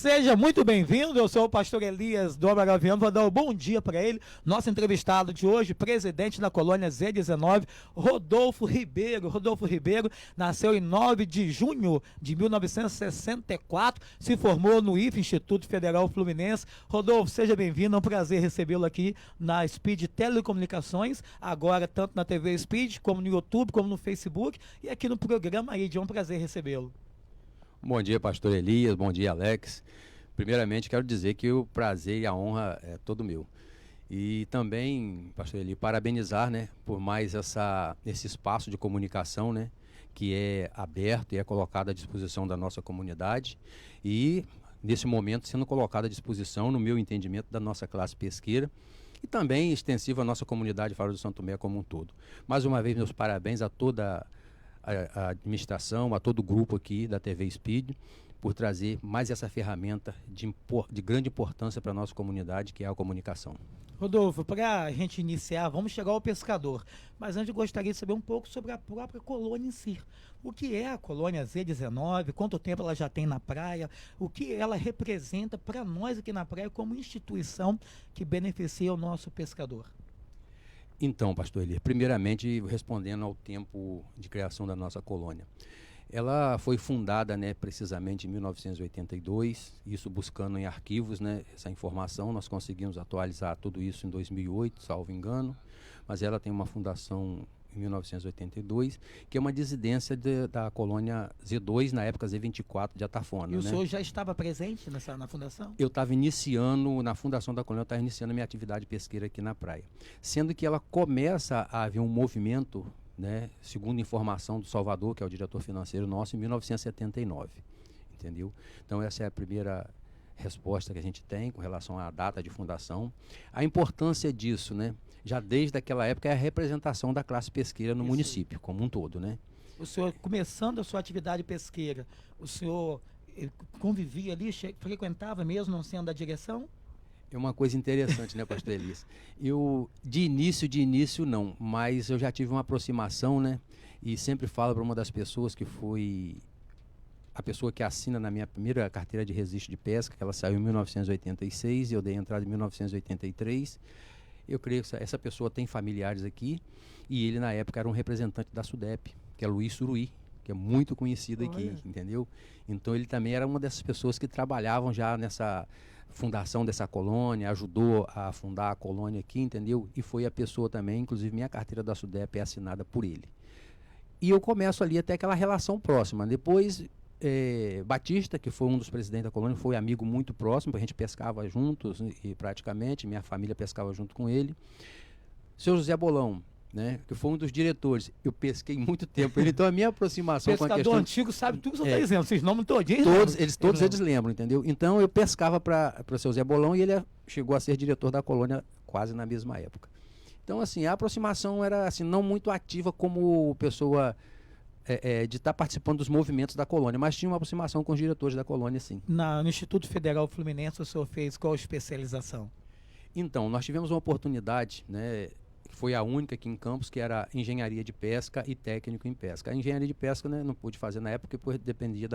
Seja muito bem-vindo, eu sou o pastor Elias do Amaraviano, vou dar um bom dia para ele. Nosso entrevistado de hoje, presidente da colônia Z19, Rodolfo Ribeiro. Rodolfo Ribeiro nasceu em 9 de junho de 1964, se formou no IFE, Instituto Federal Fluminense. Rodolfo, seja bem-vindo, é um prazer recebê-lo aqui na Speed Telecomunicações, agora tanto na TV Speed, como no YouTube, como no Facebook e aqui no programa aí, é um prazer recebê-lo. Bom dia, pastor Elias, bom dia, Alex. Primeiramente, quero dizer que o prazer e a honra é todo meu. E também, pastor Elias, parabenizar, né, por mais esse espaço de comunicação, né, que é aberto e é colocado à disposição da nossa comunidade e, nesse momento, sendo colocado à disposição, no meu entendimento, da nossa classe pesqueira e também extensivo à nossa comunidade Faro do Santo Tomé como um todo. Mais uma vez, meus parabéns a toda a administração, a todo o grupo aqui da TV Speed, por trazer mais essa ferramenta de grande importância para a nossa comunidade, que é a comunicação. Rodolfo, para a gente iniciar, vamos chegar ao pescador, mas antes eu gostaria de saber um pouco sobre a própria colônia em si. O que é a colônia Z19, quanto tempo ela já tem na praia, o que ela representa para nós aqui na praia como instituição que beneficia o nosso pescador? Então, pastor Elias, primeiramente respondendo ao tempo de criação da nossa colônia. Ela foi fundada, né, precisamente em 1982, isso buscando em arquivos, né, essa informação. Nós conseguimos atualizar tudo isso em 2008, salvo engano, mas ela tem uma fundação em 1982, que é uma dissidência da colônia Z2, na época Z24 de Atafona. E o senhor já estava presente na fundação? Eu estava iniciando, na fundação da colônia, eu estava iniciando a minha atividade pesqueira aqui na praia. Sendo que ela começa a haver um movimento, né, segundo informação do Salvador, que é o diretor financeiro nosso, em 1979, entendeu? Então essa é a primeira resposta que a gente tem com relação à data de fundação. A importância disso, né, já desde aquela época, é a representação da classe pesqueira no município como um todo, né? O senhor, começando a sua atividade pesqueira, o senhor convivia ali, frequentava mesmo, não sendo da direção? É uma coisa interessante, né, pastor Elias? Eu, de início não, mas eu já tive uma aproximação, né? E sempre falo para uma das pessoas que foi a pessoa que assina na minha primeira carteira de registro de pesca, que ela saiu em 1986 e eu dei entrada em 1983. Eu creio que essa pessoa tem familiares aqui e ele, na época, era um representante da SUDEP, que é Luiz Suruí, que é muito conhecido aqui, entendeu? Então ele também era uma dessas pessoas que trabalhavam já nessa fundação dessa colônia, ajudou a fundar a colônia aqui, entendeu? E foi a pessoa também, inclusive minha carteira da SUDEP é assinada por ele. E eu começo ali até aquela relação próxima. Depois, Batista, que foi um dos presidentes da colônia, foi amigo muito próximo, a gente pescava juntos e praticamente, minha família pescava junto com ele. Seu José Bolão, né, que foi um dos diretores, eu pesquei muito tempo ele, então a minha aproximação pescador com a questão antigo sabe tudo que você está dizendo, esses nomes todinhos. Todos eles lembram, entendeu? Então eu pescava para o seu Zé Bolão e ele chegou a ser diretor da colônia quase na mesma época. Então, assim, a aproximação era assim, não muito ativa como pessoa de estar participando dos movimentos da colônia, mas tinha uma aproximação com os diretores da colônia, sim. No Instituto Federal Fluminense, o senhor fez qual especialização? Então, nós tivemos uma oportunidade, né, que foi a única aqui em Campos, que era engenharia de pesca e técnico em pesca. A engenharia de pesca, né, não pude fazer na época, porque dependia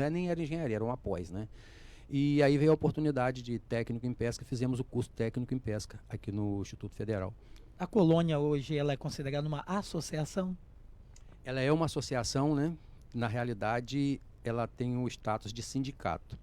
nem era engenharia, era um após, né? E aí veio a oportunidade de técnico em pesca, fizemos o curso técnico em pesca aqui no Instituto Federal. A colônia hoje, ela é considerada uma associação? Ela é uma associação, né? Na realidade, ela tem o status de sindicato.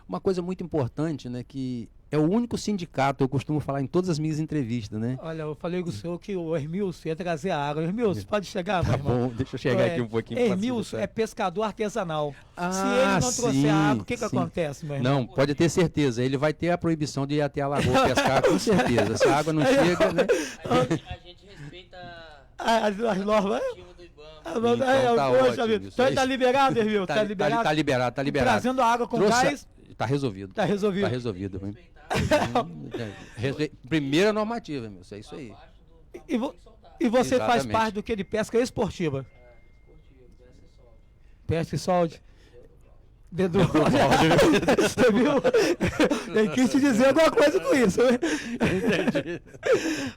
Uma coisa muito importante, né, que é o único sindicato, eu costumo falar em todas as minhas entrevistas, né? Olha, eu falei com o senhor que o Hermilson ia trazer a água. Hermilson, pode chegar, meu irmão? Tá bom, deixa eu chegar aqui um pouquinho. Hermilson é pescador artesanal. Se ele não trouxer a água, o que acontece, meu irmão? Não, pode ter certeza, ele vai ter a proibição de ir até a lagoa pescar, com certeza. Se a água não chega, né? A gente respeita as normas. Então tá ótimo. Então ele tá liberado, Hermilson? Tá liberado. Trazendo a água com gás. Tá resolvido. Tá resolvido. Tá resolvido. Primeira normativa, meu, é isso aí. E você faz parte do que de pesca esportiva? Pesca e solde. Dedo você viu? Tem que te dizer alguma coisa com isso, né? Entendi.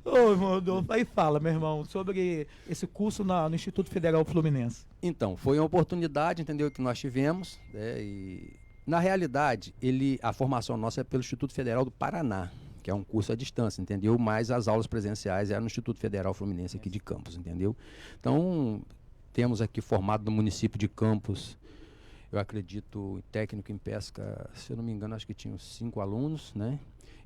Ô, Rodolfo, aí fala, meu irmão, sobre esse curso no Instituto Federal Fluminense. Então, foi uma oportunidade, entendeu, que nós tivemos, né, e Na realidade, a formação nossa é pelo Instituto Federal do Paraná, que é um curso à distância, entendeu? Mas as aulas presenciais eram no Instituto Federal Fluminense aqui de Campos, entendeu? Então, temos aqui formado no município de Campos, eu acredito, técnico em pesca, se eu não me engano, acho que tinham 5 alunos, né?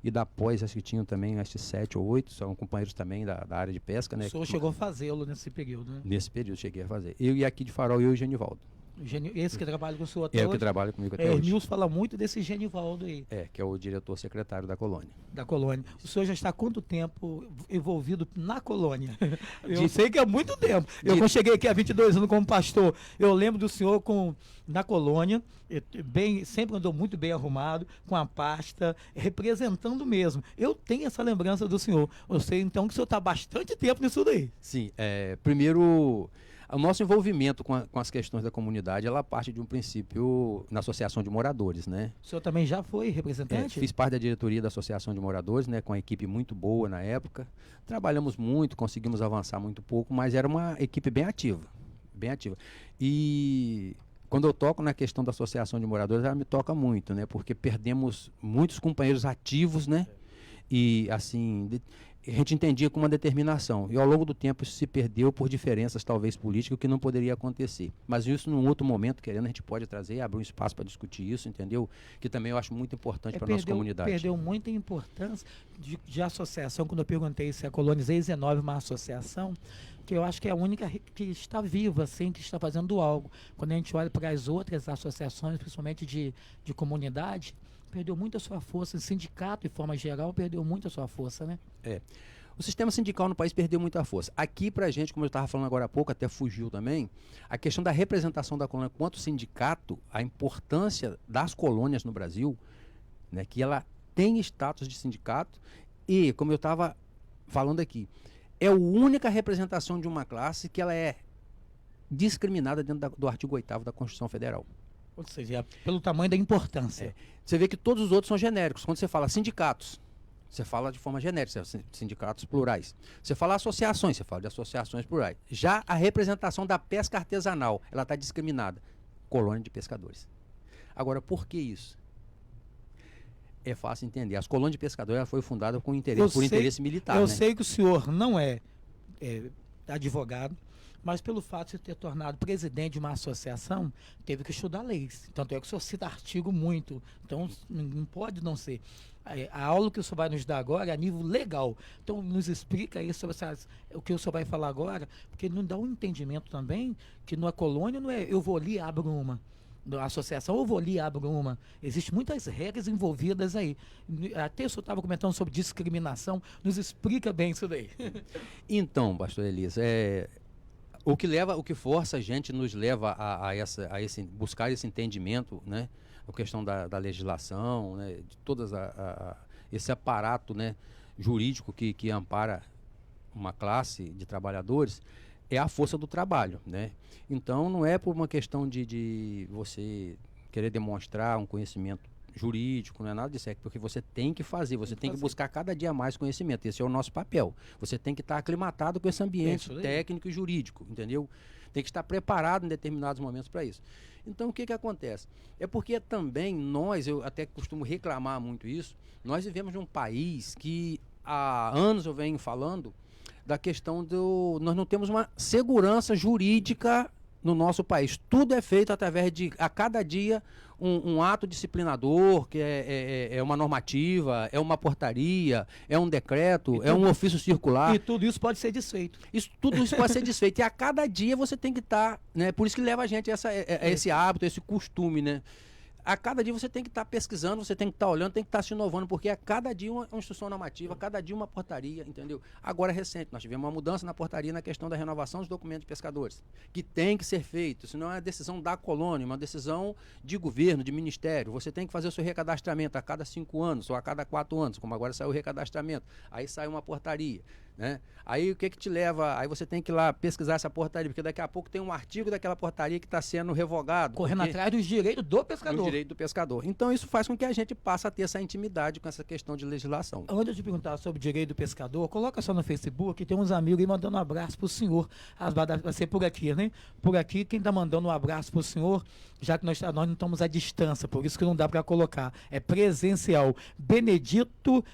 E da pós, acho que tinham também, acho que 7 ou 8, são companheiros também da área de pesca, né? O senhor chegou a fazê-lo nesse período, né? Nesse período cheguei a fazer. Eu e aqui de Farol, eu e o Genivaldo. Esse que trabalha com o senhor até É hoje? o que trabalha comigo até hoje. Nilson fala muito desse Genivaldo aí. Que é o diretor secretário da colônia. Da colônia. O senhor já está há quanto tempo envolvido na colônia? Eu sei que é muito tempo. Quando cheguei aqui há 22 anos como pastor, eu lembro do senhor na colônia, sempre andou muito bem arrumado, com a pasta, representando mesmo. Eu tenho essa lembrança do senhor. Eu sei então que o senhor está há bastante tempo nisso daí. Sim, primeiro, o nosso envolvimento com as questões da comunidade, ela parte de um princípio na Associação de Moradores, né? O senhor também já foi representante? Fiz parte da diretoria da Associação de Moradores, né, com uma equipe muito boa na época. Trabalhamos muito, conseguimos avançar muito pouco, mas era uma equipe bem ativa, bem ativa. E quando eu toco na questão da Associação de Moradores, ela me toca muito, né, porque perdemos muitos companheiros ativos, né, e assim, a gente entendia com uma determinação, e ao longo do tempo isso se perdeu por diferenças talvez políticas, o que não poderia acontecer, mas isso num outro momento, querendo, a gente pode trazer, abrir um espaço para discutir isso, entendeu? Que também eu acho muito importante para a nossa comunidade. Perdeu muita importância de associação, quando eu perguntei se a Colônia Z19 é uma associação, que eu acho que é a única que está viva, assim, que está fazendo algo. Quando a gente olha para as outras associações, principalmente de comunidade, perdeu muito a sua força. O sindicato, de forma geral, perdeu muito a sua força, né? O sistema sindical no país perdeu muita força. Aqui, pra gente, como eu estava falando agora há pouco, até fugiu também, a questão da representação da colônia quanto sindicato, a importância das colônias no Brasil, né, que ela tem status de sindicato e, como eu estava falando aqui, é a única representação de uma classe que ela é discriminada dentro do artigo 8º da Constituição Federal. Ou seja, pelo tamanho da importância. Você vê que todos os outros são genéricos. Quando você fala sindicatos, você fala de forma genérica, sindicatos plurais. Você fala associações, você fala de associações plurais. Já a representação da pesca artesanal, ela está discriminada. Colônia de pescadores. Agora, por que isso? É fácil entender. As colônias de pescadores ela foi fundada por interesse militar. Eu sei que o senhor não é advogado, mas pelo fato de ter tornado presidente de uma associação, teve que estudar leis. Tanto é que o senhor cita artigo muito, então não pode não ser. A aula que o senhor vai nos dar agora é a nível legal. Então, nos explica aí sobre o que o senhor vai falar agora, porque não dá um entendimento também que numa colônia não é eu vou ali e abro uma. Da associação, eu vou ali e abro uma. Existem muitas regras envolvidas aí. Até o senhor estava comentando sobre discriminação. Nos explica bem isso daí. Então, pastor Elias, o que força a gente, nos leva a buscar esse entendimento, né? A questão da legislação, né? De todas esse aparato, né, jurídico que ampara uma classe de trabalhadores, é a força do trabalho, né? Então não é por uma questão de você querer demonstrar um conhecimento jurídico, não é nada disso, é porque você tem que fazer, você tem que buscar cada dia mais conhecimento, esse é o nosso papel. Você tem que estar aclimatado com esse ambiente técnico e jurídico, entendeu? Tem que estar preparado em determinados momentos para isso. Então o que acontece? É porque também eu até costumo reclamar muito isso, nós vivemos num país que há anos eu venho falando da questão nós não temos uma segurança jurídica no nosso país. Tudo é feito através de, a cada dia, um ato disciplinador, que é uma normativa, é uma portaria, é um decreto, é um ofício circular. E tudo isso pode ser desfeito. Tudo isso pode ser desfeito. E a cada dia você tem que estar, né? Por isso que leva a gente a esse hábito, a esse costume, né? A cada dia você tem que estar pesquisando, você tem que estar olhando, tem que estar se inovando, porque a cada dia uma instrução normativa, a cada dia uma portaria, entendeu? Agora é recente, nós tivemos uma mudança na portaria na questão da renovação dos documentos de pescadores, que tem que ser feito, senão é uma decisão da colônia, uma decisão de governo, de ministério. Você tem que fazer o seu recadastramento a cada 5 anos ou a cada 4 anos, como agora saiu o recadastramento. Aí sai uma portaria. né? Aí o que te leva? Aí você tem que ir lá pesquisar essa portaria, porque daqui a pouco tem um artigo daquela portaria que está sendo revogado. Correndo porque- atrás dos direitos do pescador. do direito do pescador. Então isso faz com que a gente passe a ter essa intimidade com essa questão de legislação. Antes de te perguntar sobre o direito do pescador, coloca só no Facebook, que tem uns amigos aí mandando um abraço pro senhor. Vai ser por aqui, né? Por aqui, quem tá mandando um abraço pro senhor, já que nós não estamos à distância, por isso que não dá para colocar. É presencial. Benedito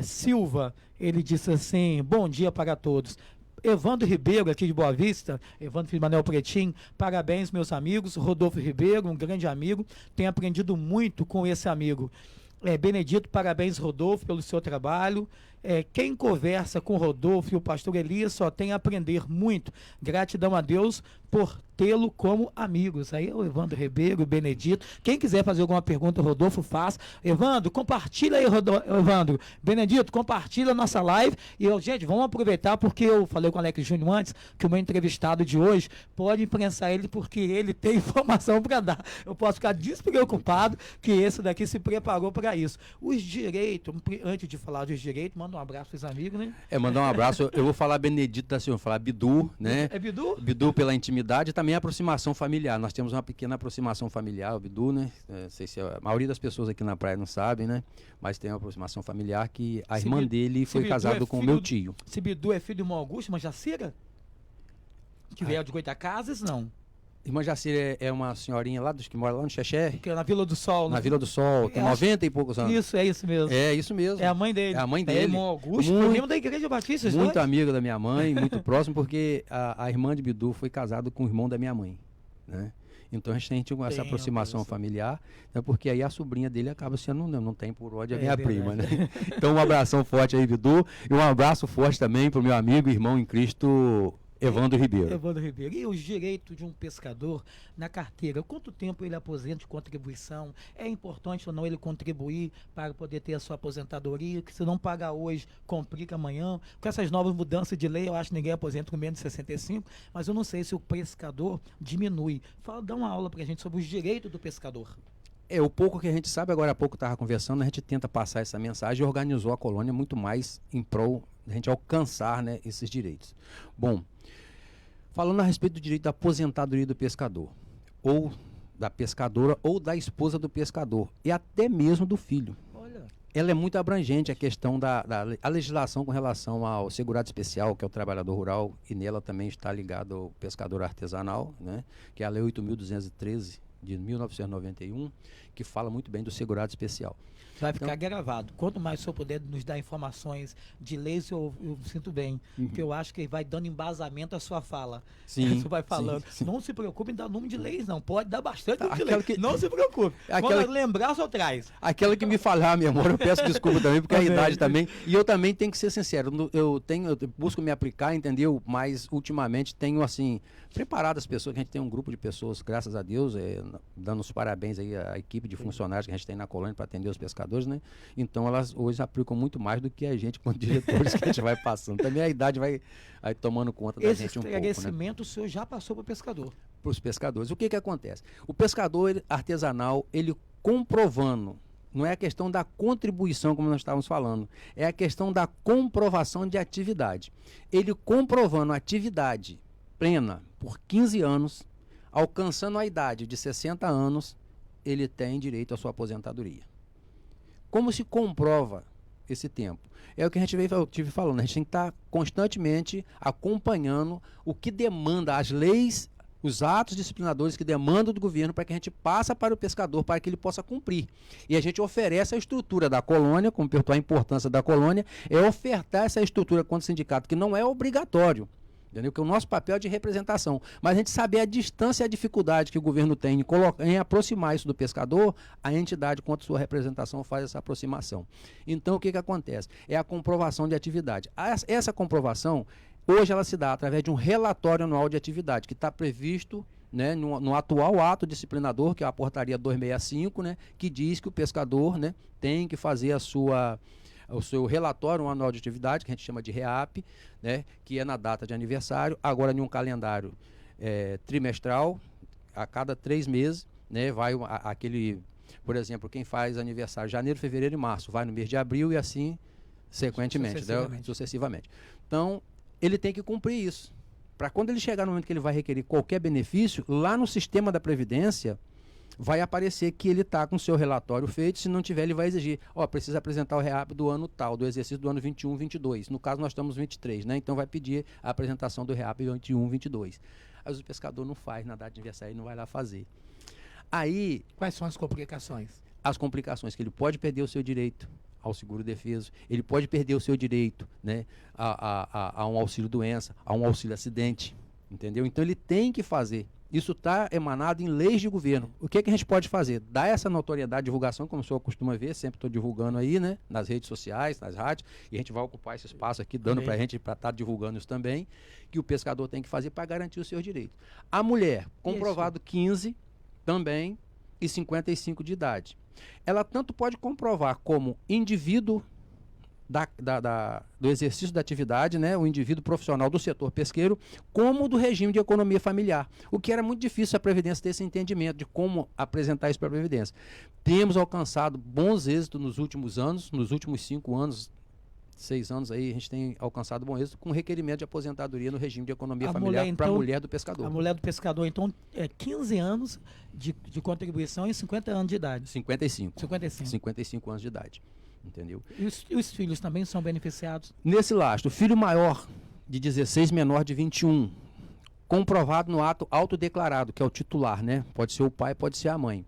Silva, ele disse assim: bom dia para todos. Evandro Ribeiro, aqui de Boa Vista, Evandro Filho Manuel Pretinho, parabéns, meus amigos. Rodolfo Ribeiro, um grande amigo, tenho aprendido muito com esse amigo. Benedito, parabéns, Rodolfo, pelo seu trabalho. Quem conversa com o Rodolfo e o pastor Elias só tem a aprender muito. Gratidão a Deus por tê-lo como amigos. Aí é o Evandro Ribeiro, o Benedito. Quem quiser fazer alguma pergunta, Rodolfo, faz. Evandro, compartilha aí, Evandro. Benedito, compartilha a nossa live. E, gente, vamos aproveitar, porque eu falei com o Alex Júnior antes, que o meu entrevistado de hoje pode imprensar ele, porque ele tem informação para dar. Eu posso ficar despreocupado que esse daqui se preparou para isso. Os direitos, antes de falar dos direitos, manda um abraço para os amigos, né? Mandar um abraço. Eu vou falar Benedito da Silva, falar Bidu, né? É Bidu? Bidu pela intimidade e também a aproximação familiar. Nós temos uma pequena aproximação familiar, o Bidu, né? Não sei se a maioria das pessoas aqui na praia não sabem, né? Mas tem uma aproximação familiar que a irmã dele foi casada com o meu tio. Se Bidu é filho do irmão Augusto, mas Jacira? Que veio de Goitacazes, não? Irmã Jacira é uma senhorinha lá dos que mora lá no Xexé. Que é na Vila do Sol. Na Vila do Sol, tem 90 e poucos anos. Isso, é isso mesmo. É isso mesmo. É a mãe dele. É a mãe dele. Irmão Augusto, Muito- primo da Igreja Batista. Muito amigo da minha mãe, muito próximo, porque a irmã de Bidu foi casada com o irmão da minha mãe, né? Então a gente tem essa Tem aproximação uma coisa. familiar, né? Porque aí a sobrinha dele acaba sendo, não tem por onde a minha verdade. prima, né? Então um abração forte aí, Bidu, e um abraço forte também pro meu amigo e irmão em Cristo, Evandro Ribeiro. Evandro Ribeiro. E os direitos de um pescador na carteira? Quanto tempo ele aposenta de contribuição? É importante ou não ele contribuir para poder ter a sua aposentadoria? Que se não pagar hoje, complica amanhã. Com essas novas mudanças de lei, eu acho que ninguém aposenta com menos de 65, mas eu não sei se o pescador diminui. Dá uma aula pra gente sobre os direitos do pescador. O pouco que a gente sabe, agora há pouco estava conversando, a gente tenta passar essa mensagem e organizou a colônia muito mais em prol da gente alcançar, né, esses direitos. Bom, falando a respeito do direito da aposentadoria do pescador, ou da pescadora, ou da esposa do pescador, e até mesmo do filho. Olha, Ela é muito abrangente, a questão a legislação com relação ao segurado especial, que é o trabalhador rural, e nela também está ligado ao pescador artesanal, né, que é a Lei 8.213 de 1991, que fala muito bem do segurado especial. vai ficar gravado. Quanto mais o senhor puder nos dar informações de leis, eu sinto bem. Porque eu acho que vai dando embasamento à sua fala. Sim, Você vai falando. sim. Não se preocupe em dar número de leis, não. Pode dar bastante número de Aquela leis. que- Não se preocupe. Aquela- Quando lembrar, só traz. Aquela que me falhar a memória, eu peço desculpa também, porque a Amém. idade também. E eu também tenho que ser sincero, eu busco me aplicar, entendeu? Mas ultimamente tenho, assim, preparado as pessoas, que a gente tem um grupo de pessoas, graças a Deus, dando os parabéns aí à equipe de funcionários que a gente tem na colônia para atender os pescadores, né? Então elas hoje aplicam muito mais do que a gente, quanto diretores que a gente vai passando. Também a idade vai tomando conta da Esse gente um pouco, né? esclarecimento o senhor já passou para o pescador. Para os pescadores. O que acontece? O pescador artesanal, ele comprovando, não é a questão da contribuição, como nós estávamos falando, é a questão da comprovação de atividade. Ele comprovando atividade plena por 15 anos, alcançando a idade de 60 anos, ele tem direito à sua aposentadoria. Como se comprova esse tempo? É o que eu tive falando, a gente tem que estar constantemente acompanhando o que demanda as leis, os atos disciplinadores que demandam do governo para que a gente passe para o pescador, para que ele possa cumprir. E a gente oferece a estrutura da colônia, como perguntou a importância da colônia, é ofertar essa estrutura contra o sindicato, que não é obrigatório. Entendeu? Que o nosso papel é de representação. Mas a gente saber a distância e a dificuldade que o governo tem em aproximar isso do pescador, a entidade, quanto sua representação, faz essa aproximação. Então, o que acontece? É a comprovação de atividade. Essa comprovação, hoje, ela se dá através de um relatório anual de atividade, que está previsto, né, no atual ato disciplinador, que é a portaria 265, né, que diz que o pescador, né, tem que fazer o seu relatório anual de atividade, que a gente chama de REAP, né, que é na data de aniversário, agora em um calendário trimestral, a cada 3 meses, né, vai aquele, por exemplo, quem faz aniversário janeiro, fevereiro e março, vai no mês de abril e assim sequentemente, sucessivamente. Então, ele tem que cumprir isso. Para quando ele chegar no momento que ele vai requerer qualquer benefício, lá no sistema da Previdência, vai aparecer que ele está com o seu relatório feito. Se não tiver, ele vai exigir, precisa apresentar o REAP do ano tal, do exercício do ano 21, 22. No caso, nós estamos 23, né? Então vai pedir a apresentação do REAP 21, 22. Aí o pescador não faz na data de aniversário, ele não vai lá fazer. Aí... Quais são as complicações? As complicações, que ele pode perder o seu direito ao seguro-defeso, ele pode perder o seu direito, né, a um auxílio-doença, a um auxílio-acidente, entendeu? Então ele tem que fazer. Isso está emanado em leis de governo. O que a gente pode fazer? Dar essa notoriedade, divulgação, como o senhor costuma ver, sempre estou divulgando aí, né, nas redes sociais, nas rádios, e a gente vai ocupar esse espaço aqui, dando para a gente, para estar divulgando isso também, que o pescador tem que fazer para garantir os seus direitos. A mulher, comprovado 15, também, e 55 de idade. Ela tanto pode comprovar como indivíduo do exercício da atividade, né, o indivíduo profissional do setor pesqueiro, como do regime de economia familiar. O que era muito difícil a Previdência ter esse entendimento de como apresentar isso para a Previdência. Temos alcançado bons êxitos nos últimos anos, nos últimos 5 anos, 6 anos aí, a gente tem alcançado bom êxito com requerimento de aposentadoria no regime de economia familiar para a mulher do pescador. A mulher do pescador, então, 15 anos de contribuição e 50 anos de idade. 55. 55. 55 anos de idade, entendeu? E os filhos também são beneficiados? Nesse lastro, o filho maior de 16, menor de 21, comprovado no ato autodeclarado, que é o titular, né? Pode ser o pai, pode ser a mãe.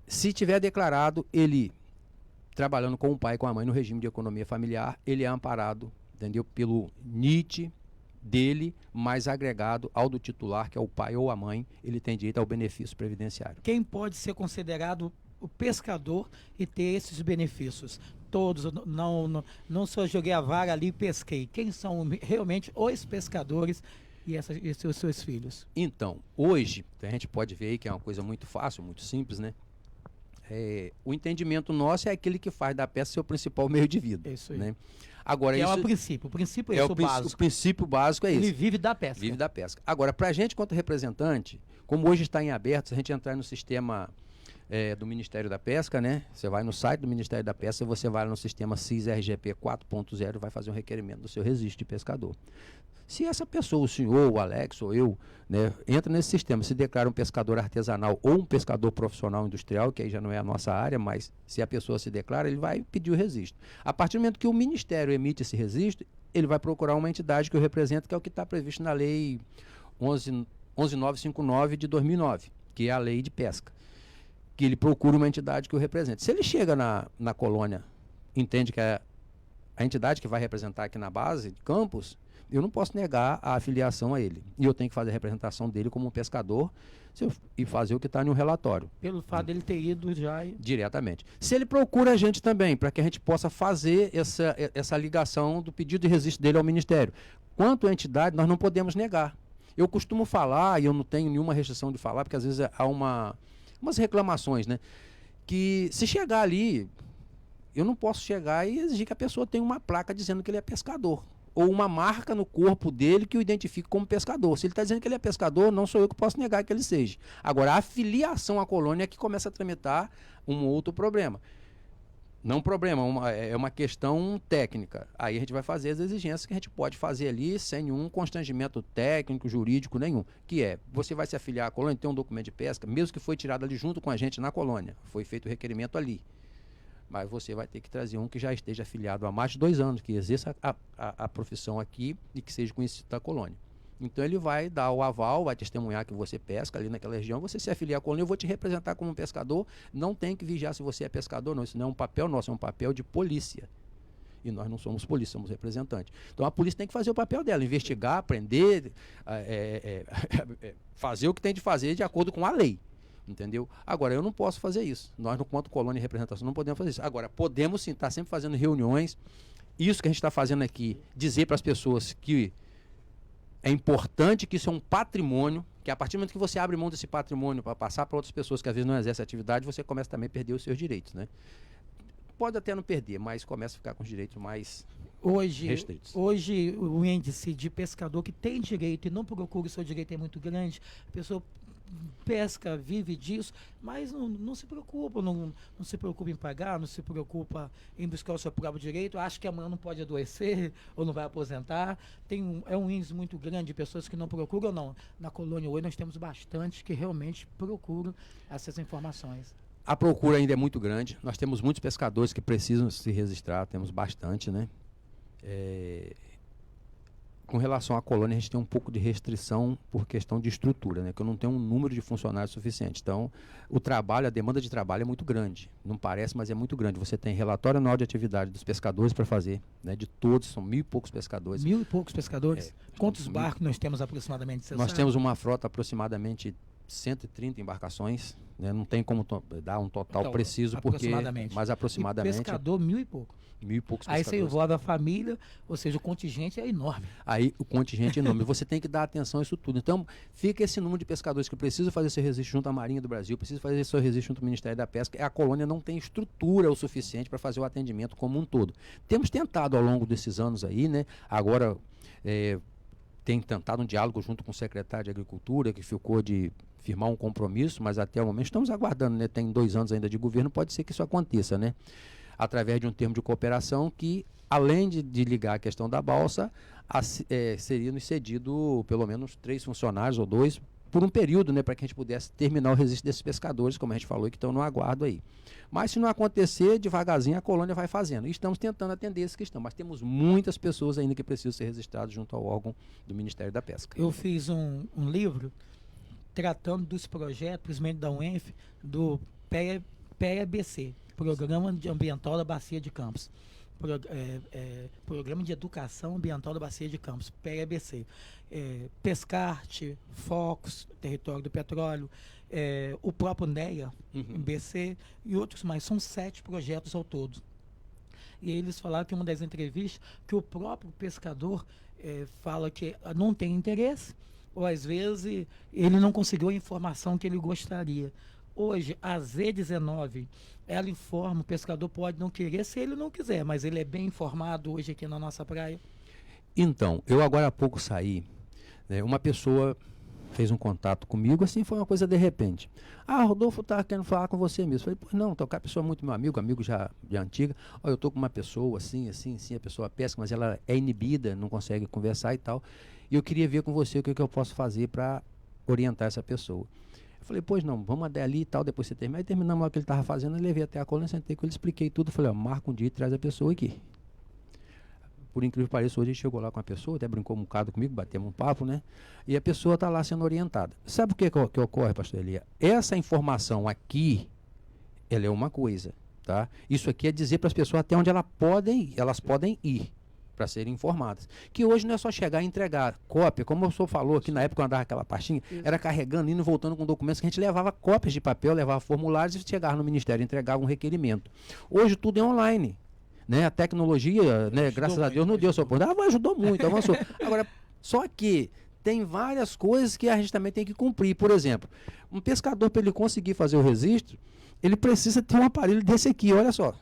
Se tiver declarado, ele... trabalhando com o pai e com a mãe no regime de economia familiar, ele é amparado, entendeu? Pelo NIT dele, mais agregado ao do titular, que é o pai ou a mãe, ele tem direito ao benefício previdenciário. Quem pode ser considerado o pescador e ter esses benefícios? Todos, não só joguei a vara ali e pesquei. Quem são realmente os pescadores e os seus filhos? Então, hoje, a gente pode ver aí que é uma coisa muito fácil, muito simples, né? O entendimento nosso é aquele que faz da pesca seu principal meio de vida. Isso aí. Né? Agora, que isso, é o princípio. O princípio é esse, o básico. O princípio básico é esse. Ele vive da pesca. Vive da pesca. Agora, para a gente, quanto representante, como hoje está em aberto, se a gente entrar no sistema do Ministério da Pesca, né? Você vai no site do Ministério da Pesca, você vai no sistema CIS-RGP 4.0 e vai fazer um requerimento do seu registro de pescador. Se essa pessoa, o senhor, o Alex ou eu, né, entra nesse sistema, se declara um pescador artesanal ou um pescador profissional industrial, que aí já não é a nossa área, mas se a pessoa se declara, ele vai pedir o registro. A partir do momento que o Ministério emite esse registro, ele vai procurar uma entidade que o representa, que é o que está previsto na Lei 11.959 de 2009, que é a Lei de Pesca, que ele procura uma entidade que o represente. Se ele chega na colônia, entende que é a entidade que vai representar aqui na base de Campos, eu não posso negar a afiliação a ele. E eu tenho que fazer a representação dele como um pescador e fazer o que está no relatório. Pelo fato dele ter ido já... Diretamente. Se ele procura a gente também, para que a gente possa fazer essa ligação do pedido de registro dele ao Ministério. Quanto à entidade, nós não podemos negar. Eu costumo falar, e eu não tenho nenhuma restrição de falar, porque às vezes há umas reclamações, né? Que se chegar ali, eu não posso chegar e exigir que a pessoa tenha uma placa dizendo que ele é pescador. Ou uma marca no corpo dele que o identifique como pescador. Se ele está dizendo que ele é pescador, não sou eu que posso negar que ele seja. Agora, a filiação à colônia é que começa a tramitar um outro problema. Não problema, é uma questão técnica. Aí a gente vai fazer as exigências que a gente pode fazer ali sem nenhum constrangimento técnico, jurídico nenhum. Que é, você vai se afiliar à colônia, tem um documento de pesca, mesmo que foi tirado ali junto com a gente na colônia. Foi feito o requerimento ali. Mas você vai ter que trazer um que já esteja afiliado há mais de 2 anos, que exerça a profissão aqui e que seja conhecido da colônia. Então ele vai dar o aval, vai testemunhar que você pesca ali naquela região, você se afiliar à colônia, eu vou te representar como um pescador, não tem que vigiar se você é pescador, não. Isso não é um papel nosso, é um papel de polícia. E nós não somos polícia, somos representantes. Então a polícia tem que fazer o papel dela, investigar, prender, fazer o que tem de fazer de acordo com a lei. Entendeu? Agora, eu não posso fazer isso. Nós, no quanto colônia e representação, não podemos fazer isso. Agora, podemos sim estar sempre fazendo reuniões. Isso que a gente está fazendo aqui, dizer para as pessoas que é importante, que isso é um patrimônio, que a partir do momento que você abre mão desse patrimônio para passar para outras pessoas que às vezes não exercem atividade, você começa também a perder os seus direitos, né? Pode até não perder, mas começa a ficar com os direitos mais restritos. Hoje, o índice de pescador que tem direito e não procura o seu direito é muito grande. A pessoa pesca, vive disso, mas não se preocupa, não se preocupa em pagar, não se preocupa em buscar o seu próprio direito, acha que amanhã não pode adoecer ou não vai aposentar. É um índice muito grande de pessoas que não procuram, não. Na colônia hoje nós temos bastante que realmente procuram essas informações. A procura ainda é muito grande, nós temos muitos pescadores que precisam se registrar, temos bastante, né? Com relação à colônia, a gente tem um pouco de restrição por questão de estrutura, né? Que eu não tenho um número de funcionários suficiente. Então, o trabalho, a demanda de trabalho é muito grande. Não parece, mas é muito grande. Você tem relatório anual de atividade dos pescadores para fazer, né? De todos, são 1.000 e poucos pescadores. 1.000 e poucos pescadores? Quantos barcos nós temos aproximadamente? Nós temos uma frota aproximadamente 130 embarcações, né? Não tem como dar um total então, preciso, mas aproximadamente. E pescador, 1.000 e pouco. 1.000 e poucos aí pescadores. você envolve a família, ou seja, o contingente é enorme. Aí o contingente é enorme. Você tem que dar atenção a isso tudo. Então, fica esse número de pescadores que precisam fazer seu registro junto à Marinha do Brasil, precisam fazer seu registro junto ao Ministério da Pesca. A colônia não tem estrutura o suficiente para fazer o atendimento como um todo. Temos tentado ao longo desses anos aí, né? Agora tem tentado um diálogo junto com o secretário de Agricultura, que ficou de firmar um compromisso, mas até o momento estamos aguardando, né? Tem 2 anos ainda de governo, pode ser que isso aconteça, né? Através de um termo de cooperação que, além de ligar a questão da balsa, seria nos cedido pelo menos 3 funcionários ou 2 por um período, né, para que a gente pudesse terminar o registro desses pescadores, como a gente falou, que estão no aguardo aí. Mas se não acontecer, devagarzinho a colônia vai fazendo. E estamos tentando atender essa questão, mas temos muitas pessoas ainda que precisam ser registradas junto ao órgão do Ministério da Pesca. Eu fiz um livro tratando dos projetos, principalmente da UENF, do PEBC, Programa Ambiental da Bacia de Campos. Programa de Educação Ambiental da Bacia de Campos, PEBC. Pescarte, Focus, Território do Petróleo, o próprio NEA, BC e outros mais. São 7 projetos ao todo. E eles falaram que em uma das entrevistas que o próprio pescador fala que não tem interesse, ou às vezes ele não conseguiu a informação que ele gostaria. Hoje, a Z19, ela informa, o pescador pode não querer se ele não quiser, mas ele é bem informado hoje aqui na nossa praia. Então, eu agora há pouco saí, né, uma pessoa fez um contato comigo, assim, foi uma coisa de repente. Rodolfo tá querendo falar com você mesmo. Falei, pois não, a pessoa é muito meu amigo já de antiga. Eu tô com uma pessoa assim, a pessoa pesca, mas ela é inibida, não consegue conversar e tal. E eu queria ver com você o que eu posso fazer para orientar essa pessoa. Eu falei, pois não, vamos até ali e tal, depois você termina. Aí terminamos o que ele estava fazendo, eu levei até a colônia, sentei com ele, expliquei tudo. Falei, marca um dia e traz a pessoa aqui. Por incrível que pareça, hoje a gente chegou lá com a pessoa, até brincou um bocado comigo, batemos um papo, né? E a pessoa está lá sendo orientada. Sabe o que ocorre, pastor Elia? Essa informação aqui, ela é uma coisa, tá? Isso aqui é dizer para as pessoas até onde elas podem ir para serem informadas. Que hoje não é só chegar e entregar cópia, como o senhor falou aqui na época eu andava aquela pastinha, era carregando, indo e voltando com documentos, que a gente levava cópias de papel, levava formulários e chegava no ministério e entregava um requerimento. Hoje tudo é online. Né? A tecnologia, né, graças a Deus, não deu suporte. Ajudou muito, avançou. Agora, só que tem várias coisas que a gente também tem que cumprir. Por exemplo, um pescador, para ele conseguir fazer o registro, ele precisa ter um aparelho desse aqui, olha só.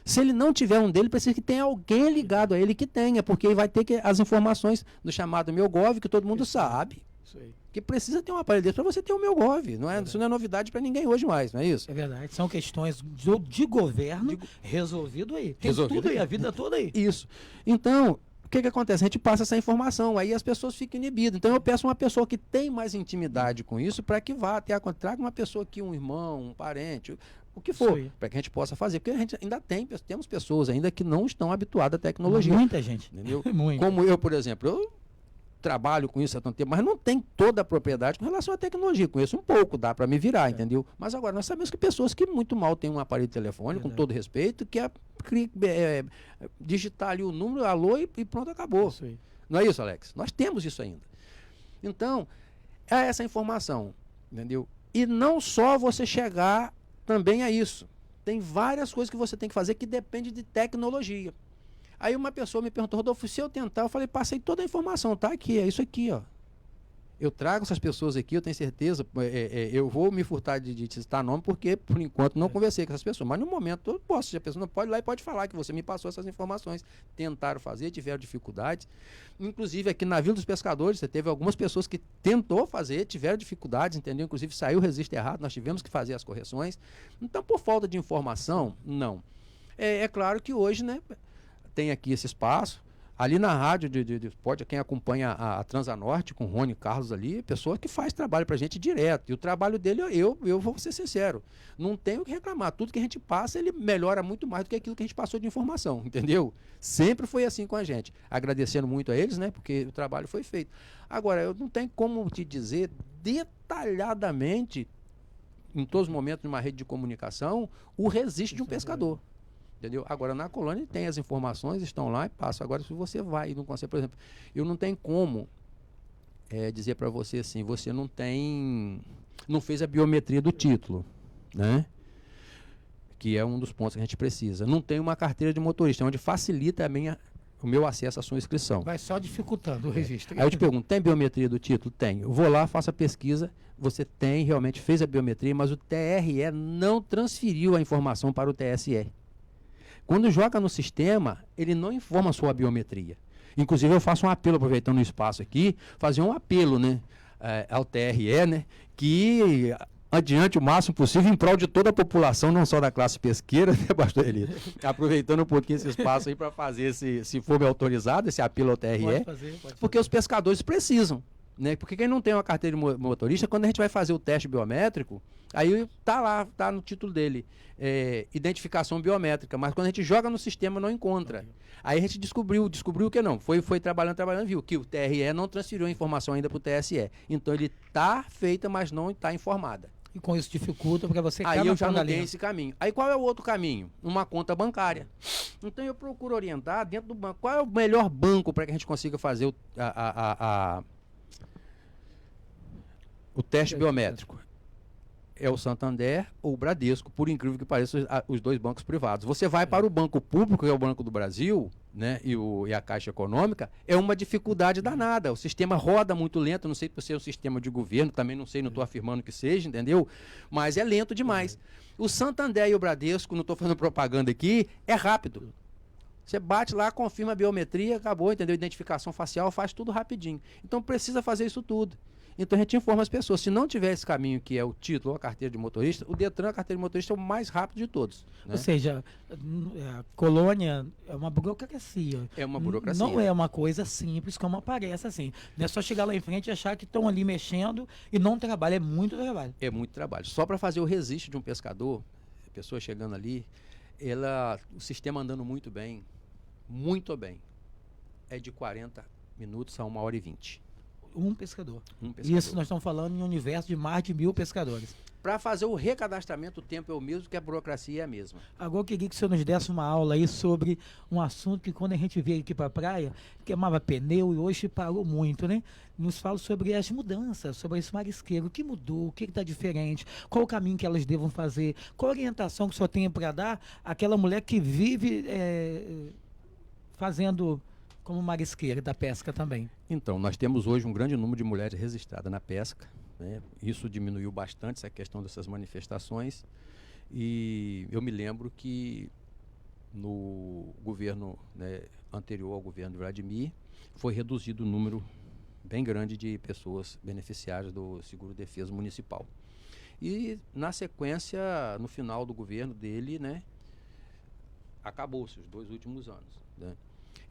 Se ele não tiver um dele, precisa que tenha alguém ligado a ele que tenha, porque ele vai ter que as informações do chamado MeuGov, que todo mundo sabe. Isso aí. Que precisa ter um aparelho desse para você ter o MeuGov. Não é, isso não é novidade para ninguém hoje mais, não é isso? É verdade. São questões de governo resolvido aí. Tem tudo aí, a vida toda aí. Isso. Então, o que acontece? A gente passa essa informação, aí as pessoas ficam inibidas. Então eu peço uma pessoa que tem mais intimidade com isso para que vá até traga uma pessoa aqui, um irmão, um parente, o que for, para que a gente possa fazer. Porque a gente ainda temos pessoas ainda que não estão habituadas à tecnologia. Muita gente. Entendeu? Muito. Como eu, por exemplo, eu trabalho com isso há tanto tempo, mas não tem toda a propriedade com relação à tecnologia. Conheço um pouco, dá para me virar, entendeu? Mas agora nós sabemos que pessoas que muito mal têm um aparelho de telefone, com todo respeito, que digitar ali o número, alô e pronto, acabou. Isso aí. Não é isso, Alex? Nós temos isso ainda. Então, é essa informação, entendeu? E não só você chegar também a isso. Tem várias coisas que você tem que fazer que depende de tecnologia. Aí uma pessoa me perguntou, Rodolfo, se eu tentar, eu falei, passei toda a informação, tá aqui, é isso aqui, ó. Eu trago essas pessoas aqui, eu tenho certeza, eu vou me furtar de citar nome, porque, por enquanto, não conversei com essas pessoas. Mas, no momento, eu posso. Se a pessoa não pode ir lá e pode falar que você me passou essas informações. Tentaram fazer, tiveram dificuldades. Inclusive, aqui na Vila dos Pescadores, você teve algumas pessoas que tentou fazer, tiveram dificuldades, entendeu? Inclusive, saiu o registro errado, nós tivemos que fazer as correções. Então, por falta de informação, não. É claro que hoje, né, tem aqui esse espaço. Ali na rádio, pode quem acompanha a Transanorte com o Rony Carlos ali, pessoa que faz trabalho pra gente direto. E o trabalho dele, eu vou ser sincero, não tenho o que reclamar. Tudo que a gente passa, ele melhora muito mais do que aquilo que a gente passou de informação, entendeu? Sempre foi assim com a gente. Agradecendo muito a eles, né? Porque o trabalho foi feito. Agora, eu não tenho como te dizer detalhadamente, em todos os momentos, numa rede de comunicação, o registro de um pescador. Entendeu? Agora, na colônia tem as informações, estão lá e passam. Agora, se você vai e não consegue, por exemplo, eu não tenho como dizer para você assim, você não fez a biometria do título, né? Que é um dos pontos que a gente precisa. Não tem uma carteira de motorista, onde facilita o meu acesso à sua inscrição. Vai só dificultando o registro. Aí eu te pergunto, tem biometria do título? Tem. Eu vou lá, faço a pesquisa, você realmente fez a biometria, mas o TRE não transferiu a informação para o TSE. Quando joga no sistema, ele não informa a sua biometria. Inclusive, eu faço um apelo, aproveitando o espaço aqui, fazer um apelo, né, ao TRE, né, que adiante o máximo possível em prol de toda a população, não só da classe pesqueira, né, pastor Elito? Aproveitando um pouquinho esse espaço aí para fazer, se for me autorizado, esse apelo ao TRE, Pode fazer. Porque os pescadores precisam. Né? Porque quem não tem uma carteira de motorista, quando a gente vai fazer o teste biométrico, aí tá lá, tá no título dele, identificação biométrica, mas quando a gente joga no sistema não encontra. Aí a gente descobriu que não, foi trabalhando, viu que o TRE não transferiu a informação ainda para o TSE. Então ele tá feita, mas não está informada. E com isso dificulta para você Aí eu já não tenho esse caminho. Aí qual é o outro caminho? Uma conta bancária. Então eu procuro orientar dentro do banco. Qual é o melhor banco para que a gente consiga fazer o teste biométrico? É o Santander ou o Bradesco, por incrível que pareça, os dois bancos privados. Você vai para o banco público, que é o Banco do Brasil, né, e a Caixa Econômica, é uma dificuldade danada. O sistema roda muito lento, não sei se é um sistema de governo, também não sei, não estou afirmando que seja, entendeu? Mas é lento demais. O Santander e o Bradesco, não estou fazendo propaganda aqui, é rápido. Você bate lá, confirma a biometria, acabou, entendeu? Identificação facial, faz tudo rapidinho. Então precisa fazer isso tudo. Então a gente informa as pessoas, se não tiver esse caminho que é o título ou a carteira de motorista, o Detran, a carteira de motorista, é o mais rápido de todos. Né? Ou seja, a colônia é uma burocracia. É uma burocracia. Não é uma coisa simples como aparece assim. Não é só chegar lá em frente e achar que estão ali mexendo e não trabalha, é muito trabalho. É muito trabalho. Só para fazer o registro de um pescador, a pessoa chegando ali, o sistema andando muito bem, é de 40 minutos a 1h20. Um pescador. Pescador. Isso nós estamos falando em um universo de mais de 1000 pescadores. Para fazer o recadastramento, o tempo é o mesmo, que a burocracia é a mesma. Agora eu queria que o senhor nos desse uma aula aí sobre um assunto que quando a gente veio aqui para a praia, queimava pneu e hoje parou muito, né? Nos fala sobre as mudanças, sobre esse marisqueiro. O que mudou? O que está diferente? Qual o caminho que elas devam fazer? Qual a orientação que o senhor tem para dar àquela mulher que vive fazendo como marisqueira da pesca também? Então, nós temos hoje um grande número de mulheres registradas na pesca, né? Isso diminuiu bastante, essa questão dessas manifestações, e eu me lembro que no governo, né, anterior ao governo de Vladimir, foi reduzido o número bem grande de pessoas beneficiárias do seguro-defesa municipal. E na sequência, no final do governo dele, né, acabou-se os 2 últimos anos, né?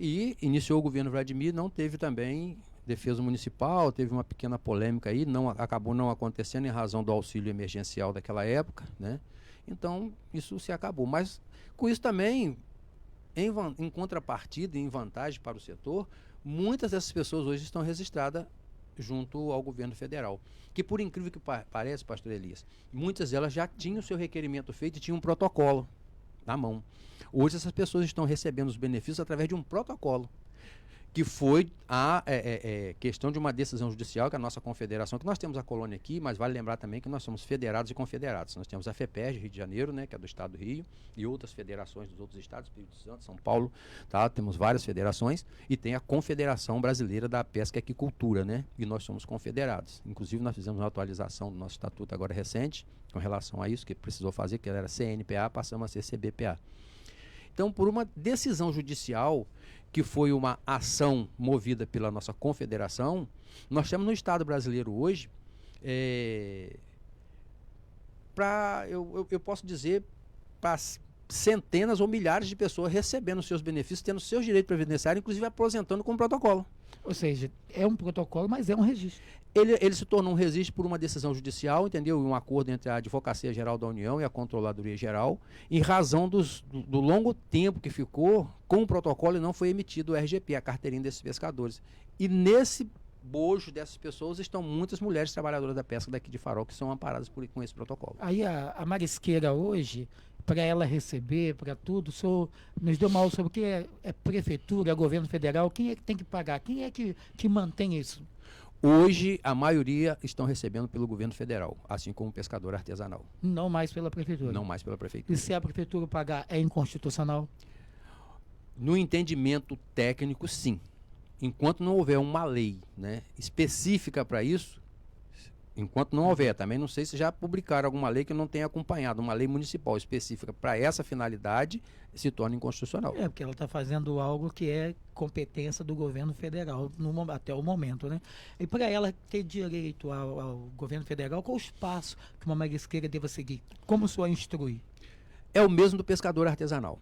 E iniciou o governo Vladimir, não teve também defesa municipal, teve uma pequena polêmica aí, acabou não acontecendo em razão do auxílio emergencial daquela época, né? Então, isso se acabou. Mas, com isso também, em contrapartida, em vantagem para o setor, muitas dessas pessoas hoje estão registradas junto ao governo federal. Que, por incrível que pareça, pastor Elias, muitas delas já tinham o seu requerimento feito e tinham um protocolo na mão. Hoje essas pessoas estão recebendo os benefícios através de um protocolo. que foi a questão de uma decisão judicial que a nossa confederação, que nós temos a colônia aqui, mas vale lembrar também que nós somos federados e confederados. Nós temos a FEPERJ, Rio de Janeiro, né, que é do estado do Rio, e outras federações dos outros estados, Espírito Santo, São Paulo, tá? Temos várias federações, e tem a Confederação Brasileira da Pesca e Aquicultura, né, e nós somos confederados. Inclusive, nós fizemos uma atualização do nosso estatuto agora recente, com relação a isso, que precisou fazer, que era CNPA, passamos a ser CBPA. Então, por uma decisão judicial, que foi uma ação movida pela nossa confederação, nós temos no Estado brasileiro hoje, eu posso dizer, para centenas ou milhares de pessoas recebendo seus benefícios, tendo seus direitos previdenciários, inclusive aposentando com protocolo. Ou seja, é um protocolo, mas é um registro. Ele se tornou um registro por uma decisão judicial, entendeu? Um acordo entre a Advocacia Geral da União e a Controladoria Geral, em razão do longo tempo que ficou com o protocolo e não foi emitido o RGP, a carteirinha desses pescadores. E nesse bojo dessas pessoas estão muitas mulheres trabalhadoras da pesca daqui de Farol que são amparadas com esse protocolo. Aí a marisqueira hoje, para ela receber, para tudo, o senhor nos deu uma aula sobre o que é prefeitura, é governo federal, quem é que tem que pagar, quem é que mantém isso? Hoje, a maioria estão recebendo pelo governo federal, assim como o pescador artesanal. Não mais pela prefeitura? Não mais pela prefeitura. E se a prefeitura pagar, é inconstitucional? No entendimento técnico, sim. Enquanto não houver uma lei, né, específica para isso, enquanto não houver, também não sei se já publicaram alguma lei que não tenha acompanhado, uma lei municipal específica para essa finalidade, se torna inconstitucional. É, porque ela está fazendo algo que é competência do governo federal até o momento, né? E para ela ter direito ao governo federal, qual o espaço que uma marisqueira deva seguir? Como o senhor instrui? É o mesmo do pescador artesanal,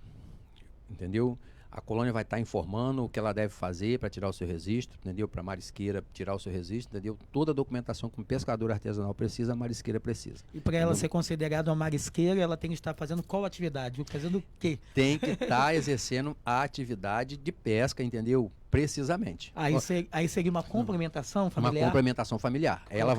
entendeu? A colônia vai estar informando o que ela deve fazer para tirar o seu registro, entendeu? Para a marisqueira tirar o seu registro, entendeu? Toda a documentação que um pescador artesanal precisa, a marisqueira precisa. E para ela ser considerada uma marisqueira, ela tem que estar fazendo qual atividade? Fazendo o quê? Tem que estar exercendo a atividade de pesca, entendeu? Precisamente. Aí seria uma complementação familiar? Uma complementação familiar. Ela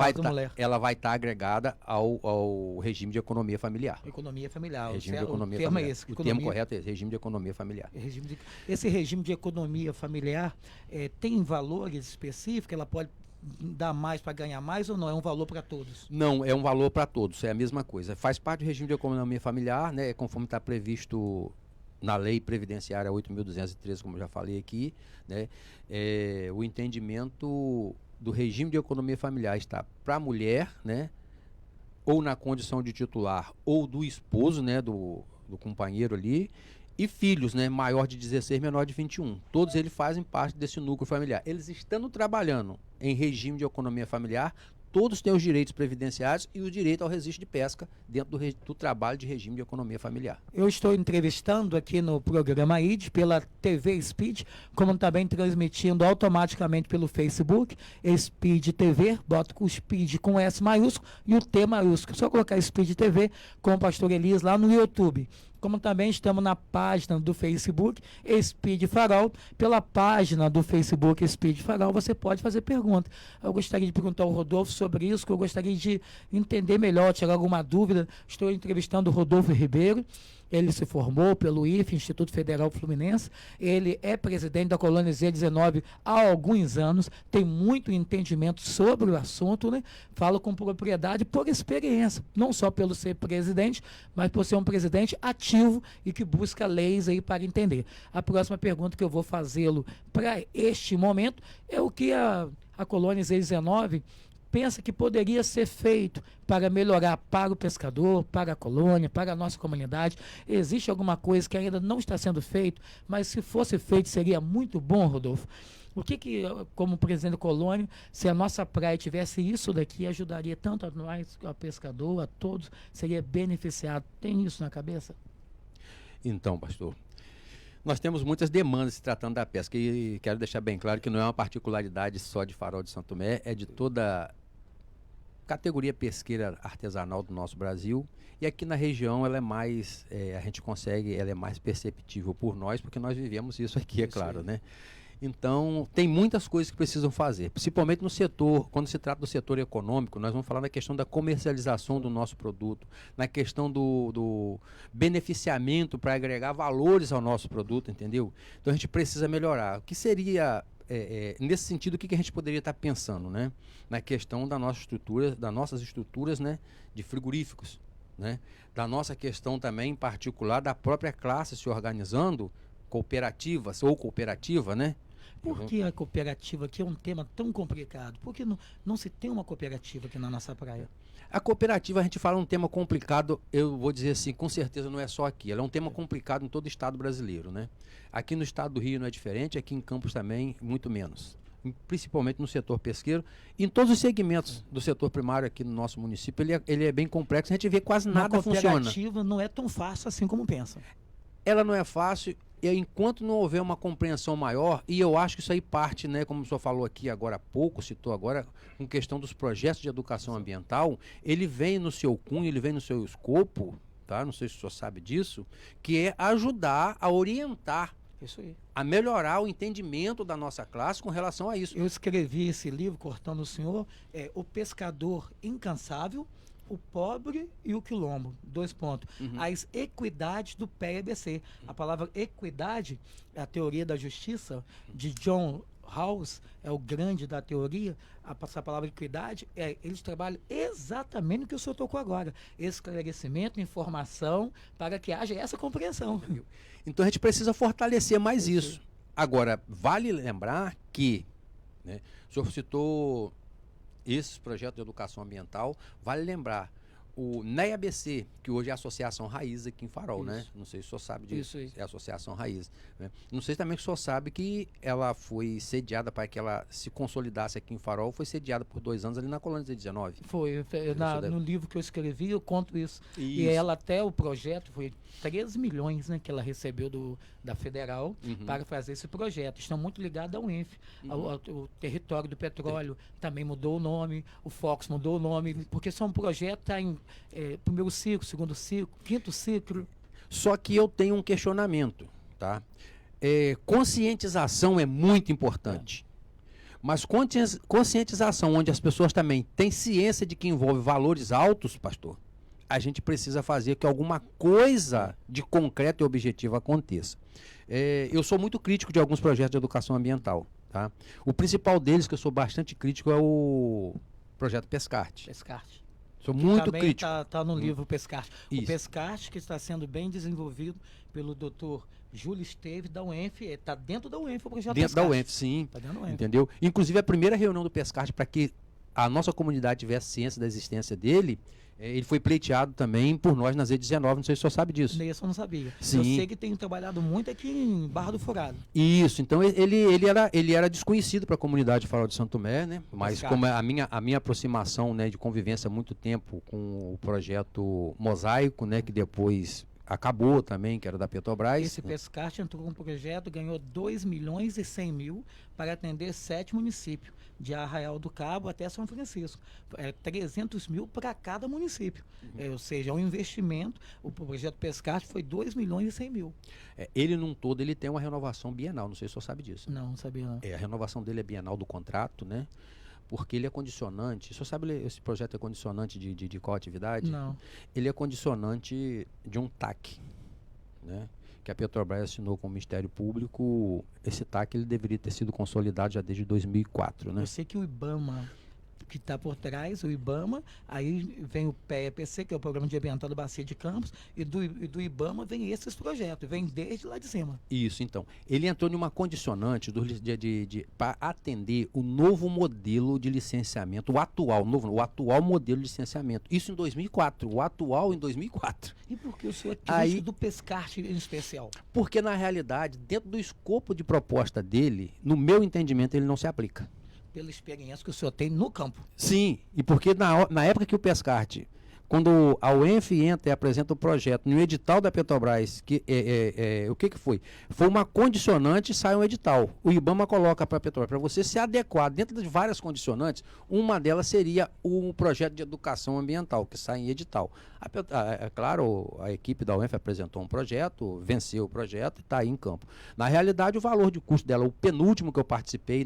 vai estar agregada ao regime de economia familiar. Economia familiar. Regime de economia o termo familiar. é esse. O termo correto é esse, regime de economia familiar. Esse regime de economia familiar tem valores específicos? Ela pode dar mais para ganhar mais ou não? É um valor para todos? Não, é um valor para todos. É a mesma coisa. Faz parte do regime de economia familiar, né? Conforme está previsto na lei previdenciária 8.213, como eu já falei aqui, né? O entendimento do regime de economia familiar está para a mulher, né? Ou na condição de titular, ou do esposo, né? Do companheiro ali, e filhos, né? Maior de 16, menor de 21. Todos eles fazem parte desse núcleo familiar. Eles estando trabalhando em regime de economia familiar, todos têm os direitos previdenciários e o direito ao registro de pesca dentro do trabalho de regime de economia familiar. Eu estou entrevistando aqui no programa ID pela TV Speed, como também transmitindo automaticamente pelo Facebook, Speed TV, bota o Speed com S maiúsculo e o T maiúsculo. Só colocar Speed TV com o pastor Elias lá no YouTube. Como também estamos na página do Facebook Speed Farol. Pela página do Facebook Speed Farol, você pode fazer pergunta. Eu gostaria de perguntar ao Rodolfo sobre isso, que eu gostaria de entender melhor, tirar alguma dúvida. Estou entrevistando o Rodolfo Ribeiro. Ele se formou pelo IFE, Instituto Federal Fluminense. Ele é presidente da colônia Z19 há alguns anos, tem muito entendimento sobre o assunto, né? Fala com propriedade por experiência, não só pelo ser presidente, mas por ser um presidente ativo e que busca leis aí para entender. A próxima pergunta que eu vou fazê-lo para este momento é o que a colônia Z19 pensa que poderia ser feito para melhorar para o pescador, para a colônia, para a nossa comunidade. Existe alguma coisa que ainda não está sendo feito, mas se fosse feito seria muito bom, Rodolfo? O que, como presidente da colônia, se a nossa praia tivesse isso daqui, ajudaria tanto a nós, a pescador, a todos, seria beneficiado. Tem isso na cabeça? Então, pastor, nós temos muitas demandas se tratando da pesca e quero deixar bem claro que não é uma particularidade só de Farol de Santo Tomé, é de toda categoria pesqueira artesanal do nosso Brasil, e aqui na região ela é mais, a gente consegue, ela é mais perceptível por nós, porque nós vivemos isso aqui, é claro, né? Então, tem muitas coisas que precisam fazer, principalmente no setor, quando se trata do setor econômico, nós vamos falar na questão da comercialização do nosso produto, na questão do beneficiamento para agregar valores ao nosso produto, entendeu? Então, a gente precisa melhorar. O que seria nesse sentido, o que a gente poderia estar pensando, né? Na questão da nossa estrutura, das nossas estruturas, né? De frigoríficos, né? Da nossa questão também, em particular, da própria classe se organizando, cooperativas ou cooperativa, né? Por que a cooperativa aqui é um tema tão complicado? Por que não se tem uma cooperativa aqui na nossa praia? A cooperativa, a gente fala um tema complicado, eu vou dizer assim, com certeza não é só aqui, ela é um tema complicado em todo o estado brasileiro, né? Aqui no estado do Rio não é diferente, aqui em Campos também, muito menos. Principalmente no setor pesqueiro, em todos os segmentos do setor primário aqui no nosso município, ele é bem complexo, a gente vê quase nada funciona. A cooperativa não é tão fácil assim como pensam. Ela não é fácil, e enquanto não houver uma compreensão maior, e eu acho que isso aí parte, né, como o senhor falou aqui agora há pouco, citou agora, com questão dos projetos de educação ambiental, ele vem no seu cunho, ele vem no seu escopo, tá? Não sei se o senhor sabe disso, que é ajudar a orientar, isso aí, a melhorar o entendimento da nossa classe com relação a isso. Eu escrevi esse livro, Cortando o Senhor, O Pescador Incansável, o Pobre e o Quilombo, 2 pontos. As equidades do PEBC. A palavra equidade, a teoria da justiça, de John Rawls, é o grande da teoria. Essa palavra equidade, eles trabalham exatamente no que o senhor tocou agora. Esclarecimento, informação, para que haja essa compreensão. Então a gente precisa fortalecer mais isso. Agora, vale lembrar que, né, o senhor citou esses projetos de educação ambiental, vale lembrar o NEABC, que hoje é a Associação Raiz aqui em Farol, né? Não sei se o senhor sabe disso. Isso. É a Associação Raiz, né? Não sei também se o senhor sabe que ela foi sediada para que ela se consolidasse aqui em Farol, foi sediada por 2 anos ali na Colônia 19. Foi, no livro que eu escrevi eu conto isso. Isso. E ela até, o projeto foi 13 milhões, né, que ela recebeu da Federal para fazer esse projeto. Estão muito ligados ao UENF. O território do petróleo também mudou o nome, o Fox mudou o nome, porque são projetos tá em primeiro ciclo, segundo ciclo, quinto ciclo. Só que eu tenho um questionamento, tá? Conscientização é muito importante. Mas conscientização onde as pessoas também têm ciência de que envolve valores altos, pastor, a gente precisa fazer que alguma coisa de concreto e objetivo aconteça. Eu sou muito crítico de alguns projetos de educação ambiental, tá? O principal deles, que eu sou bastante crítico, é o projeto Pescarte. Pescarte. Sou muito também crítico. Está no livro Pescarte. Isso. O Pescarte, que está sendo bem desenvolvido pelo Dr. Júlio Esteves, da UENF, está dentro da UENF o projeto Dentro Pescarte. da UENF, sim. Tá dentro da UENF. Entendeu? Inclusive, a primeira reunião do Pescarte, para que a nossa comunidade tivesse ciência da existência dele, ele foi pleiteado também por nós na Z19, não sei se o senhor sabe disso. Isso eu não sabia. Sim. Eu sei que tem trabalhado muito aqui em Barra do Furado. Isso, então ele era desconhecido para a comunidade de Farol de Santo Tomé, né? Mas Pescarte. como a minha aproximação, né, de convivência há muito tempo com o projeto Mosaico, né, que depois acabou também, que era da Petrobras. Esse Pescarte entrou com um projeto, ganhou 2 milhões e 100 mil para atender 7 municípios, de Arraial do Cabo até São Francisco. 300 mil para cada município. Ou seja, é um investimento. O projeto Pescarte foi 2 milhões e 100 mil. Ele num todo, ele tem uma renovação bienal, não sei se o senhor sabe disso. Não sabia não. A renovação dele é bienal do contrato, né? Porque ele é condicionante. O senhor sabe esse projeto é condicionante de qual atividade? Não. Ele é condicionante de um TAC, né? Que a Petrobras assinou com o Ministério Público. Esse TAC ele deveria ter sido consolidado já desde 2004, né? Eu sei que o IBAMA, que está por trás, o IBAMA, aí vem o PEPC, que é o Programa de Ambiental da Bacia de Campos, e do IBAMA vem esses projetos, vem desde lá de cima. Isso, então. Ele entrou numa condicionante para atender o novo modelo de licenciamento, o atual modelo de licenciamento. Isso em 2004, o atual em 2004. E por que o senhor é crítico do Pescarte em especial? Porque, na realidade, dentro do escopo de proposta dele, no meu entendimento, ele não se aplica. Pela experiência que o senhor tem no campo. Sim, e porque na época que o Pescarte, quando a UENF entra e apresenta o projeto no edital da Petrobras, o que foi? Foi uma condicionante e sai um edital. O IBAMA coloca para a Petrobras, para você se adequar dentro de várias condicionantes, uma delas seria o projeto de educação ambiental, que sai em edital. Claro, a equipe da UENF apresentou um projeto, venceu o projeto e está aí em campo. Na realidade, o valor de custo dela, o penúltimo que eu participei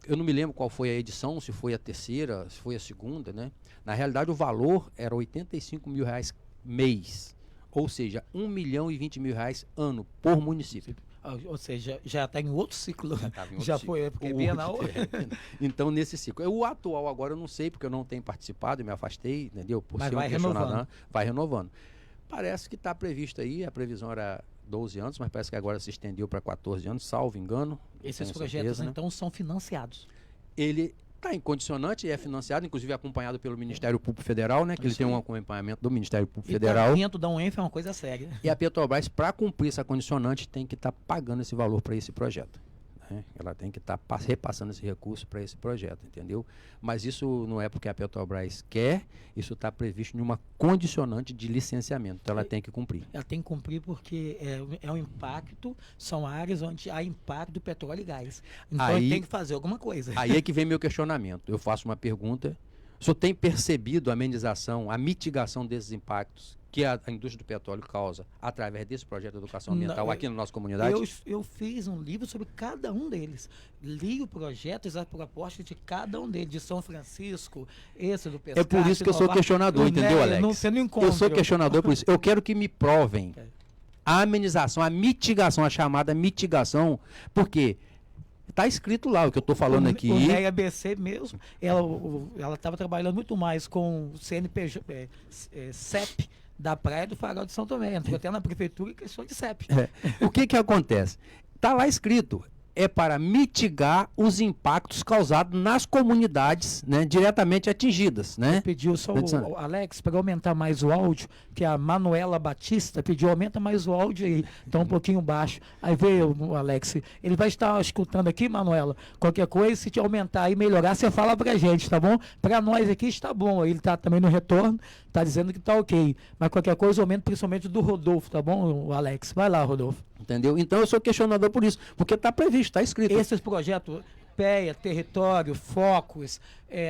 eu não me lembro qual foi a edição, se foi a terceira, se foi a segunda, né? Na realidade, o valor era R$85 mil mês. Ou seja, R$1.020.000 ano por município. Ou seja, já está em outro ciclo. Tava em outro Já ciclo. foi, porque é O- Bienal. Então, nesse ciclo. O atual agora eu não sei, porque eu não tenho participado, eu me afastei, entendeu? Por Mas ser um vai questionador, renovando. vai renovando. Parece que está previsto aí, a previsão era 12 anos, mas parece que agora se estendeu para 14 anos, salvo engano. Esses tenho projetos, certeza, né? então, são financiados. Ele está em condicionante, é financiado, inclusive acompanhado pelo Ministério Público Federal, né? Que ele Isso tem um aí. acompanhamento do Ministério Público E Federal. dentro da UENF é uma coisa séria. E a Petrobras, para cumprir essa condicionante, tem que estar pagando esse valor para esse projeto, né? Ela tem que estar repassando esse recurso para esse projeto, entendeu? Mas isso não é porque a Petrobras quer, isso está previsto em uma condicionante de licenciamento, então ela tem que cumprir. Ela tem que cumprir porque é um impacto, são áreas onde há impacto do petróleo e gás. Então Aí- ele tem que fazer alguma coisa. Aí é que vem meu questionamento. Eu faço uma pergunta. O senhor tem percebido a amenização, a mitigação desses impactos que a indústria do petróleo causa através desse projeto de educação ambiental Não, aqui na nossa comunidade? Eu fiz um livro sobre cada um deles. Li o projeto, a proposta de cada um deles, de São Francisco, esse do É Pescar. por isso que eu sou questionador, entendeu, Alex? Não, você não encontra. Eu sou questionador por isso. Eu quero que me provem É. a amenização, a mitigação, a chamada mitigação, porque está escrito lá o que eu estou falando aqui. O NEA-BC mesmo, ela estava trabalhando muito mais com o CNPJ, CEP da Praia do Farol de São Tomé. Entrou até na prefeitura em questão de CEP. O que que acontece? Está lá escrito, é para mitigar os impactos causados nas comunidades, né, diretamente atingidas, né? Pediu só Alexandre. o Alex para aumentar mais o áudio, que a Manuela Batista pediu, aumenta mais o áudio aí, tá um pouquinho baixo. Aí veio o Alex, ele vai estar escutando aqui, Manuela, qualquer coisa, se te aumentar e melhorar, você fala pra gente, tá bom? Pra nós aqui está bom, ele tá também no retorno, tá dizendo que tá ok, mas qualquer coisa aumenta principalmente do Rodolfo, tá bom, o Alex? Vai lá, Rodolfo. Entendeu? Então eu sou questionador por isso, porque está previsto, está escrito. Esses projetos, PEA, Território, Focus,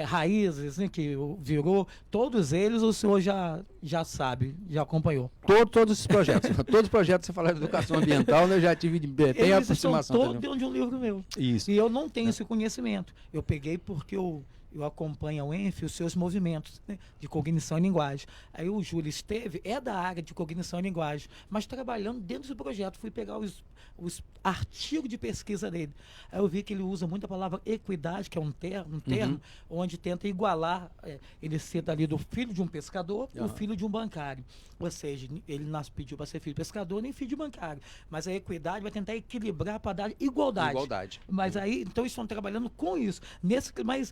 Raízes, né, que virou, todos eles o senhor já sabe, já acompanhou. Todos esses projetos. Todos os projetos que você fala de educação ambiental, né, eu já tive tem Eles estão aproximação. todos entendeu? dentro de um livro meu. Isso. E eu não tenho esse conhecimento. Eu peguei porque eu acompanho a UENF, os seus movimentos, né, de cognição e linguagem. Aí o Júlio esteve, é da área de cognição e linguagem, mas trabalhando dentro do projeto. Fui pegar os artigos de pesquisa dele. Aí eu vi que ele usa muito a palavra equidade, que é um termo onde tenta igualar, ele cita ali do filho de um pescador e o filho de um bancário. Ou seja, ele não pediu para ser filho de pescador nem filho de bancário. Mas a equidade vai tentar equilibrar para dar igualdade. Igualdade. Mas aí, então, eles estão trabalhando com isso. Mas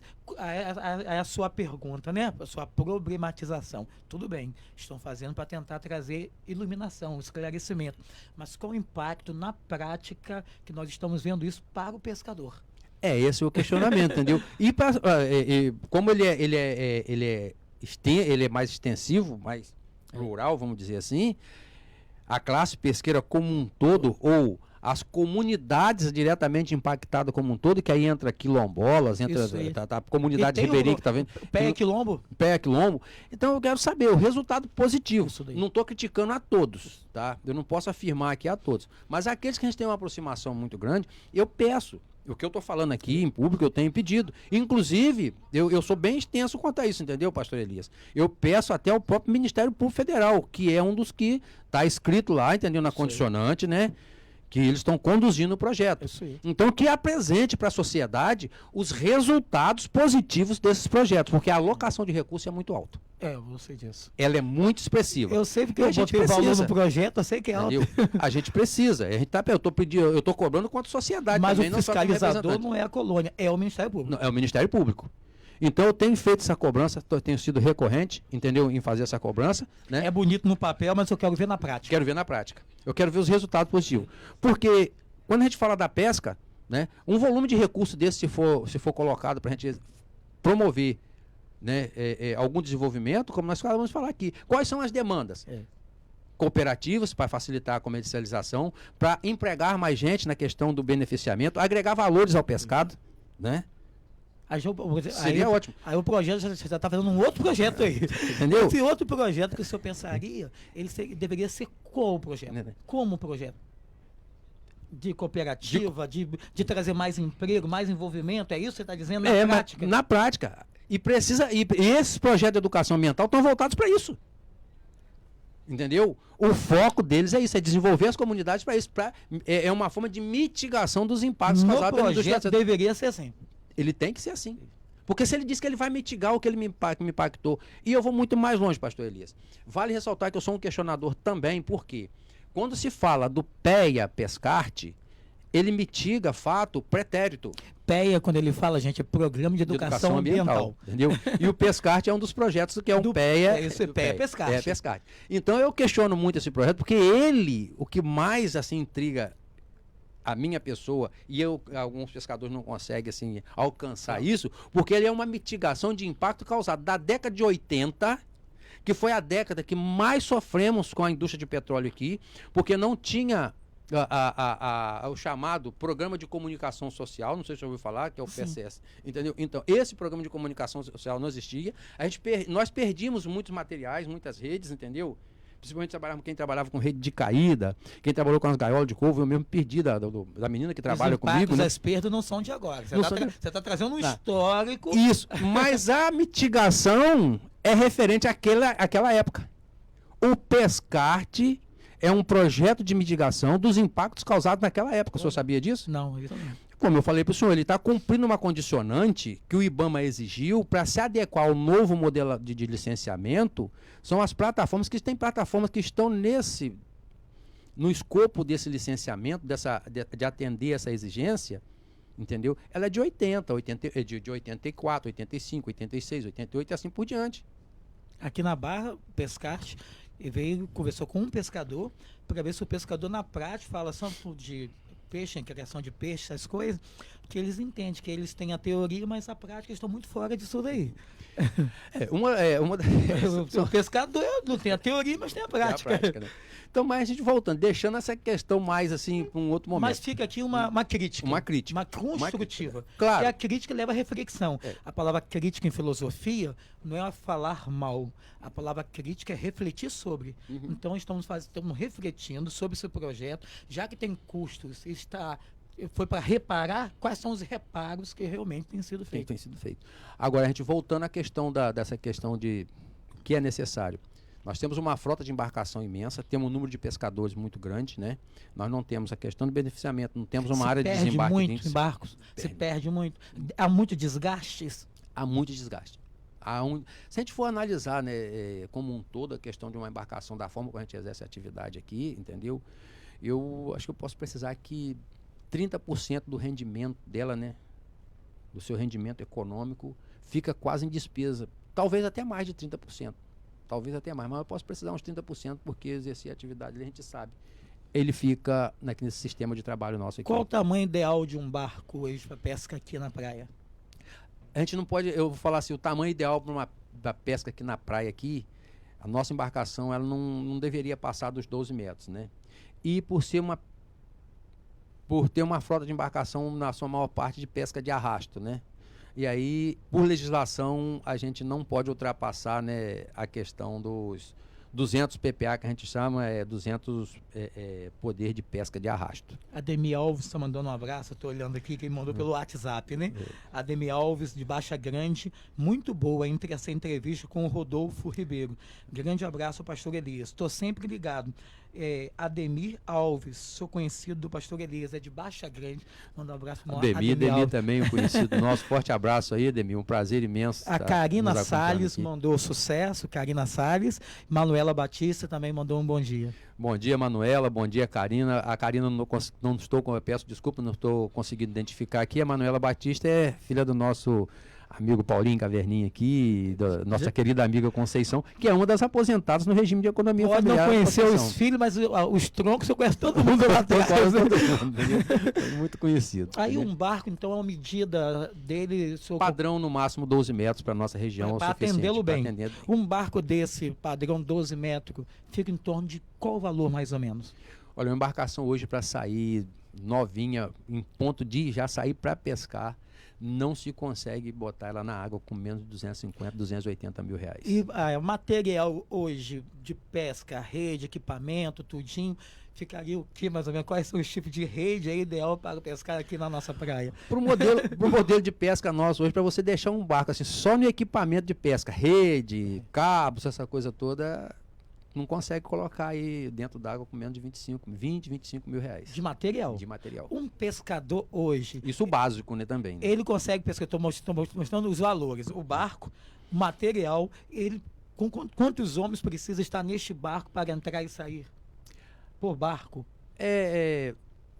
a sua pergunta, né? A sua problematização. Tudo bem, estão fazendo para tentar trazer iluminação, esclarecimento. Mas qual o impacto na prática que nós estamos vendo isso para o pescador? Esse é o questionamento, entendeu? E como ele é mais extensivo, mais rural, vamos dizer assim, a classe pesqueira como um todo, ou as comunidades diretamente impactadas como um todo, que aí entra quilombolas, entra a comunidade ribeirinha que está vendo. Pé Quilombo? Pé Quilombo. Então eu quero saber o resultado positivo. Isso daí. Não estou criticando a todos, tá? Eu não posso afirmar aqui a todos. Mas aqueles que a gente tem uma aproximação muito grande, eu peço. O que eu estou falando aqui em público, eu tenho pedido. Inclusive, eu sou bem extenso quanto a isso, entendeu, pastor Elias? Eu peço até ao próprio Ministério Público Federal, que é um dos que está escrito lá, entendeu, na condicionante, né? Que eles estão conduzindo o projeto. Isso aí. Então, que apresente para a sociedade os resultados positivos desses projetos, porque a alocação de recursos é muito alta. Eu sei disso. Ela é muito expressiva. Eu sei porque E a eu gente botei o valor precisa. no projeto, eu sei que é alto. Entendeu? A gente precisa. Eu tô cobrando quanto a sociedade Mas também, o não só como fiscalizador representante. não é a colônia, é o Ministério Público. Não, é o Ministério Público. Então eu tenho feito essa cobrança, tenho sido recorrente, entendeu, em fazer essa cobrança, né? É bonito no papel, mas eu quero ver na prática. Quero ver na prática. Eu quero ver os resultados positivos. Porque quando a gente fala da pesca, né, um volume de recurso desse, se for colocado para a gente promover, né, algum desenvolvimento, como nós vamos falar aqui, quais são as demandas? Cooperativas para facilitar a comercialização, para empregar mais gente na questão do beneficiamento, agregar valores ao pescado, né? Seria ótimo. Aí o projeto já está fazendo um outro projeto aí. Entendeu? Esse outro projeto que o senhor pensaria, deveria ser qual projeto? Como projeto? De cooperativa, de trazer mais emprego, mais envolvimento, é isso que você está dizendo na prática? Na prática. E esses projetos de educação ambiental estão voltados para isso. Entendeu? O foco deles é isso, é desenvolver as comunidades para isso. É uma forma de mitigação dos impactos No causados pela indústria. projeto deveria ser assim. Ele tem que ser assim. Porque se ele diz que ele vai mitigar o que ele me impactou. E eu vou muito mais longe, pastor Elias. Vale ressaltar que eu sou um questionador também, porque quando se fala do PEA Pescarte, ele mitiga fato pretérito. PEA, quando ele fala, gente, é Programa de Educação Ambiental. Entendeu? E o Pescarte é um dos projetos que é o PEA. É isso, PEA Pescarte. É Pescarte. Então eu questiono muito esse projeto, porque o que mais assim intriga a minha pessoa, e alguns pescadores não conseguem assim, alcançar isso, porque ele é uma mitigação de impacto causado da década de 80, que foi a década que mais sofremos com a indústria de petróleo aqui, porque não tinha o chamado Programa de Comunicação Social, não sei se você ouviu falar, que é o PCS, entendeu? Então, esse Programa de Comunicação Social não existia, nós perdimos muitos materiais, muitas redes, entendeu? Principalmente quem trabalhava com rede de caída, quem trabalhou com as gaiolas de couve, eu mesmo perdi da menina que trabalha comigo. As perdas não são de agora. Você está trazendo um histórico. Isso, mas a mitigação é referente àquela época. O Pescarte é um projeto de mitigação dos impactos causados naquela época. O senhor sabia disso? Não, isso não. Como eu falei para o senhor, ele está cumprindo uma condicionante que o IBAMA exigiu para se adequar ao novo modelo de licenciamento. São as plataformas que estão no escopo desse licenciamento, de atender essa exigência, entendeu? Ela é de de 84, 85, 86, 88 e assim por diante. Aqui na Barra, Pescarte, conversou com um pescador para ver se o pescador na prática fala só de peixe, criação de peixe, essas coisas, que eles entendem, que eles têm a teoria, mas a prática estão muito fora disso daí. O pescador não tem a teoria, mas tem a prática. Né? Então, mas a gente voltando, deixando essa questão mais assim para um outro momento. Mas fica aqui uma crítica. Uma crítica. Uma construtiva. Claro. E a crítica leva à reflexão. A palavra crítica em filosofia não é falar mal. A palavra crítica é refletir sobre. Então, estamos refletindo sobre esse projeto, já que tem custos, foi para reparar, quais são os reparos que realmente têm sido feitos. Agora, a gente voltando à questão dessa questão de o que é necessário. Nós temos uma frota de embarcação imensa, temos um número de pescadores muito grande, né? Nós não temos a questão do beneficiamento, não temos uma área de desembarque. Muito em barcos, se perde muito. Há muito desgaste? Há muito desgaste. Se a gente for analisar, né, como um todo a questão de uma embarcação da forma como a gente exerce a atividade aqui, entendeu? Eu acho que eu posso precisar que 30% do rendimento dela, né, do seu rendimento econômico, fica quase em despesa. Talvez até mais de 30%. Talvez até mais, mas eu posso precisar uns 30%, porque exercer a atividade, a gente sabe. Ele fica nesse sistema de trabalho nosso aqui. Qual o tamanho ideal de um barco hoje para pesca aqui na praia? A gente não pode, eu vou falar assim, o tamanho ideal da pesca aqui na praia aqui, a nossa embarcação ela não deveria passar dos 12 metros, né? E por ter uma frota de embarcação na sua maior parte de pesca de arrasto, né? E aí, por legislação, a gente não pode ultrapassar, né, a questão dos 200 PPA, que a gente chama, 200 poder de pesca de arrasto. Ademir Alves está mandando um abraço, estou olhando aqui, que ele mandou pelo WhatsApp, né? Ademir Alves, de Baixa Grande, muito boa essa entrevista com o Rodolfo Ribeiro. Grande abraço, pastor Elias. Estou sempre ligado. Ademir Alves, sou conhecido do pastor Elias, é de Baixa Grande. Manda um abraço para Ademir também, um conhecido nosso. Forte abraço aí, Ademir, um prazer imenso. A Karina Salles mandou sucesso, Karina Salles. Manuela Batista também mandou um bom dia. Bom dia, Manuela, bom dia, Karina. A Karina eu peço desculpa, não estou conseguindo identificar aqui. A Manuela Batista é filha do nosso amigo Paulinho Caverninha aqui, da nossa querida amiga Conceição, que é uma das aposentadas no regime de economia familiar. Pode não conhecer os filhos, mas os troncos você conhece todo mundo lá atrás. Muito conhecido. Aí um barco, então, é uma medida dele... Padrão, no máximo, 12 metros para a nossa região. Para atendê-lo bem. Um barco desse, padrão 12 metros, fica em torno de qual valor, mais ou menos? Olha, uma embarcação hoje para sair novinha, em ponto de já sair para pescar, não se consegue botar ela na água com menos de 250, 280 mil reais. E material hoje de pesca, rede, equipamento, tudinho, ficaria o que mais ou menos? Quais são os tipos de rede ideal para pescar aqui na nossa praia? Para o modelo de pesca nosso hoje, para você deixar um barco assim, só no equipamento de pesca, rede, cabos, essa coisa toda, não consegue colocar aí dentro d'água com menos de 25 mil reais De material. de material. Um pescador hoje, Isso básico, né, também. Né? ele consegue pescar, estou mostrando os valores. O barco, o material, ele, quantos homens precisa estar neste barco para entrar e sair? Por barco.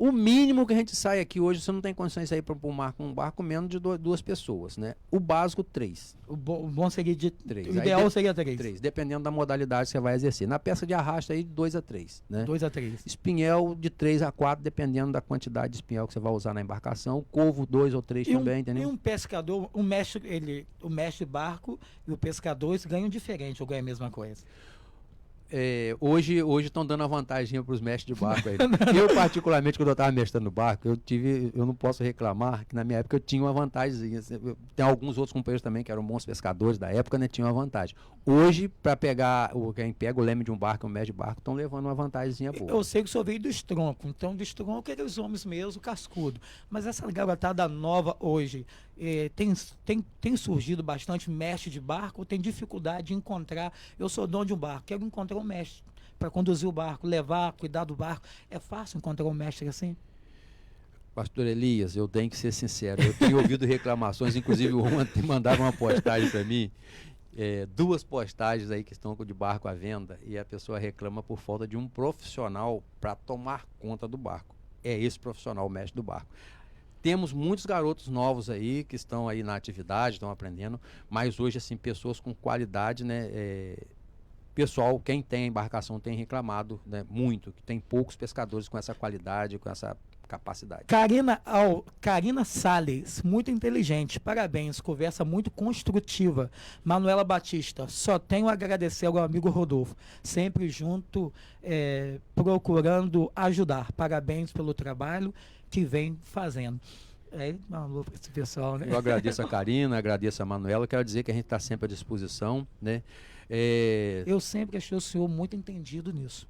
O mínimo que a gente sai aqui hoje, você não tem condições de sair para um barco menos de duas pessoas, né? O básico, 3. O bom seria de Três. O Aí ideal de- seria 3. 3, dependendo da modalidade que você vai exercer. Na pesca de arrasto, aí, 2 a 3, né? 2 a 3. Espinhel, de 3 a 4, dependendo da quantidade de espinhel que você vai usar na embarcação. Corvo, 2 ou 3 também, E entendeu? um pescador, o mestre barco e o pescador, eles ganham diferente ou ganham a mesma coisa? Hoje estão dando a vantagem para os mestres de barco aí. Eu, particularmente, quando eu estava mestrando no barco, eu não posso reclamar que na minha época eu tinha uma vantagem. Tem alguns outros companheiros também que eram bons pescadores da época, né? Tinham uma vantagem. Hoje, para pegar, quem pega o leme de um barco e um mestre de barco, estão levando uma vantagemzinha boa. Eu sei que o senhor veio do estronco, então do estronco eram os homens mesmo, cascudo. Mas essa garotada nova hoje, tem surgido bastante mestre de barco ou tem dificuldade de encontrar? Eu sou dono de um barco, quero encontrar um mestre para conduzir o barco, levar, cuidar do barco. É fácil encontrar um mestre assim? Pastor Elias, eu tenho que ser sincero, eu tenho ouvido reclamações, inclusive ontem mandaram uma postagem para mim, 2 postagens aí que estão de barco à venda, e a pessoa reclama por falta de um profissional para tomar conta do barco. É esse profissional, o mestre do barco. Temos muitos garotos novos aí que estão aí na atividade, estão aprendendo, mas hoje, assim, pessoas com qualidade, né? Pessoal, quem tem a embarcação tem reclamado, né, muito, que tem poucos pescadores com essa qualidade, com essa capacidade. Karina Salles, muito inteligente, parabéns, conversa muito construtiva. Manuela Batista, só tenho a agradecer ao amigo Rodolfo, sempre junto, procurando ajudar. Parabéns pelo trabalho que vem fazendo. Um alô para esse pessoal, né? Eu agradeço a Karina, agradeço a Manuela, quero dizer que a gente está sempre à disposição, né? Eu sempre achei o senhor muito entendido nisso.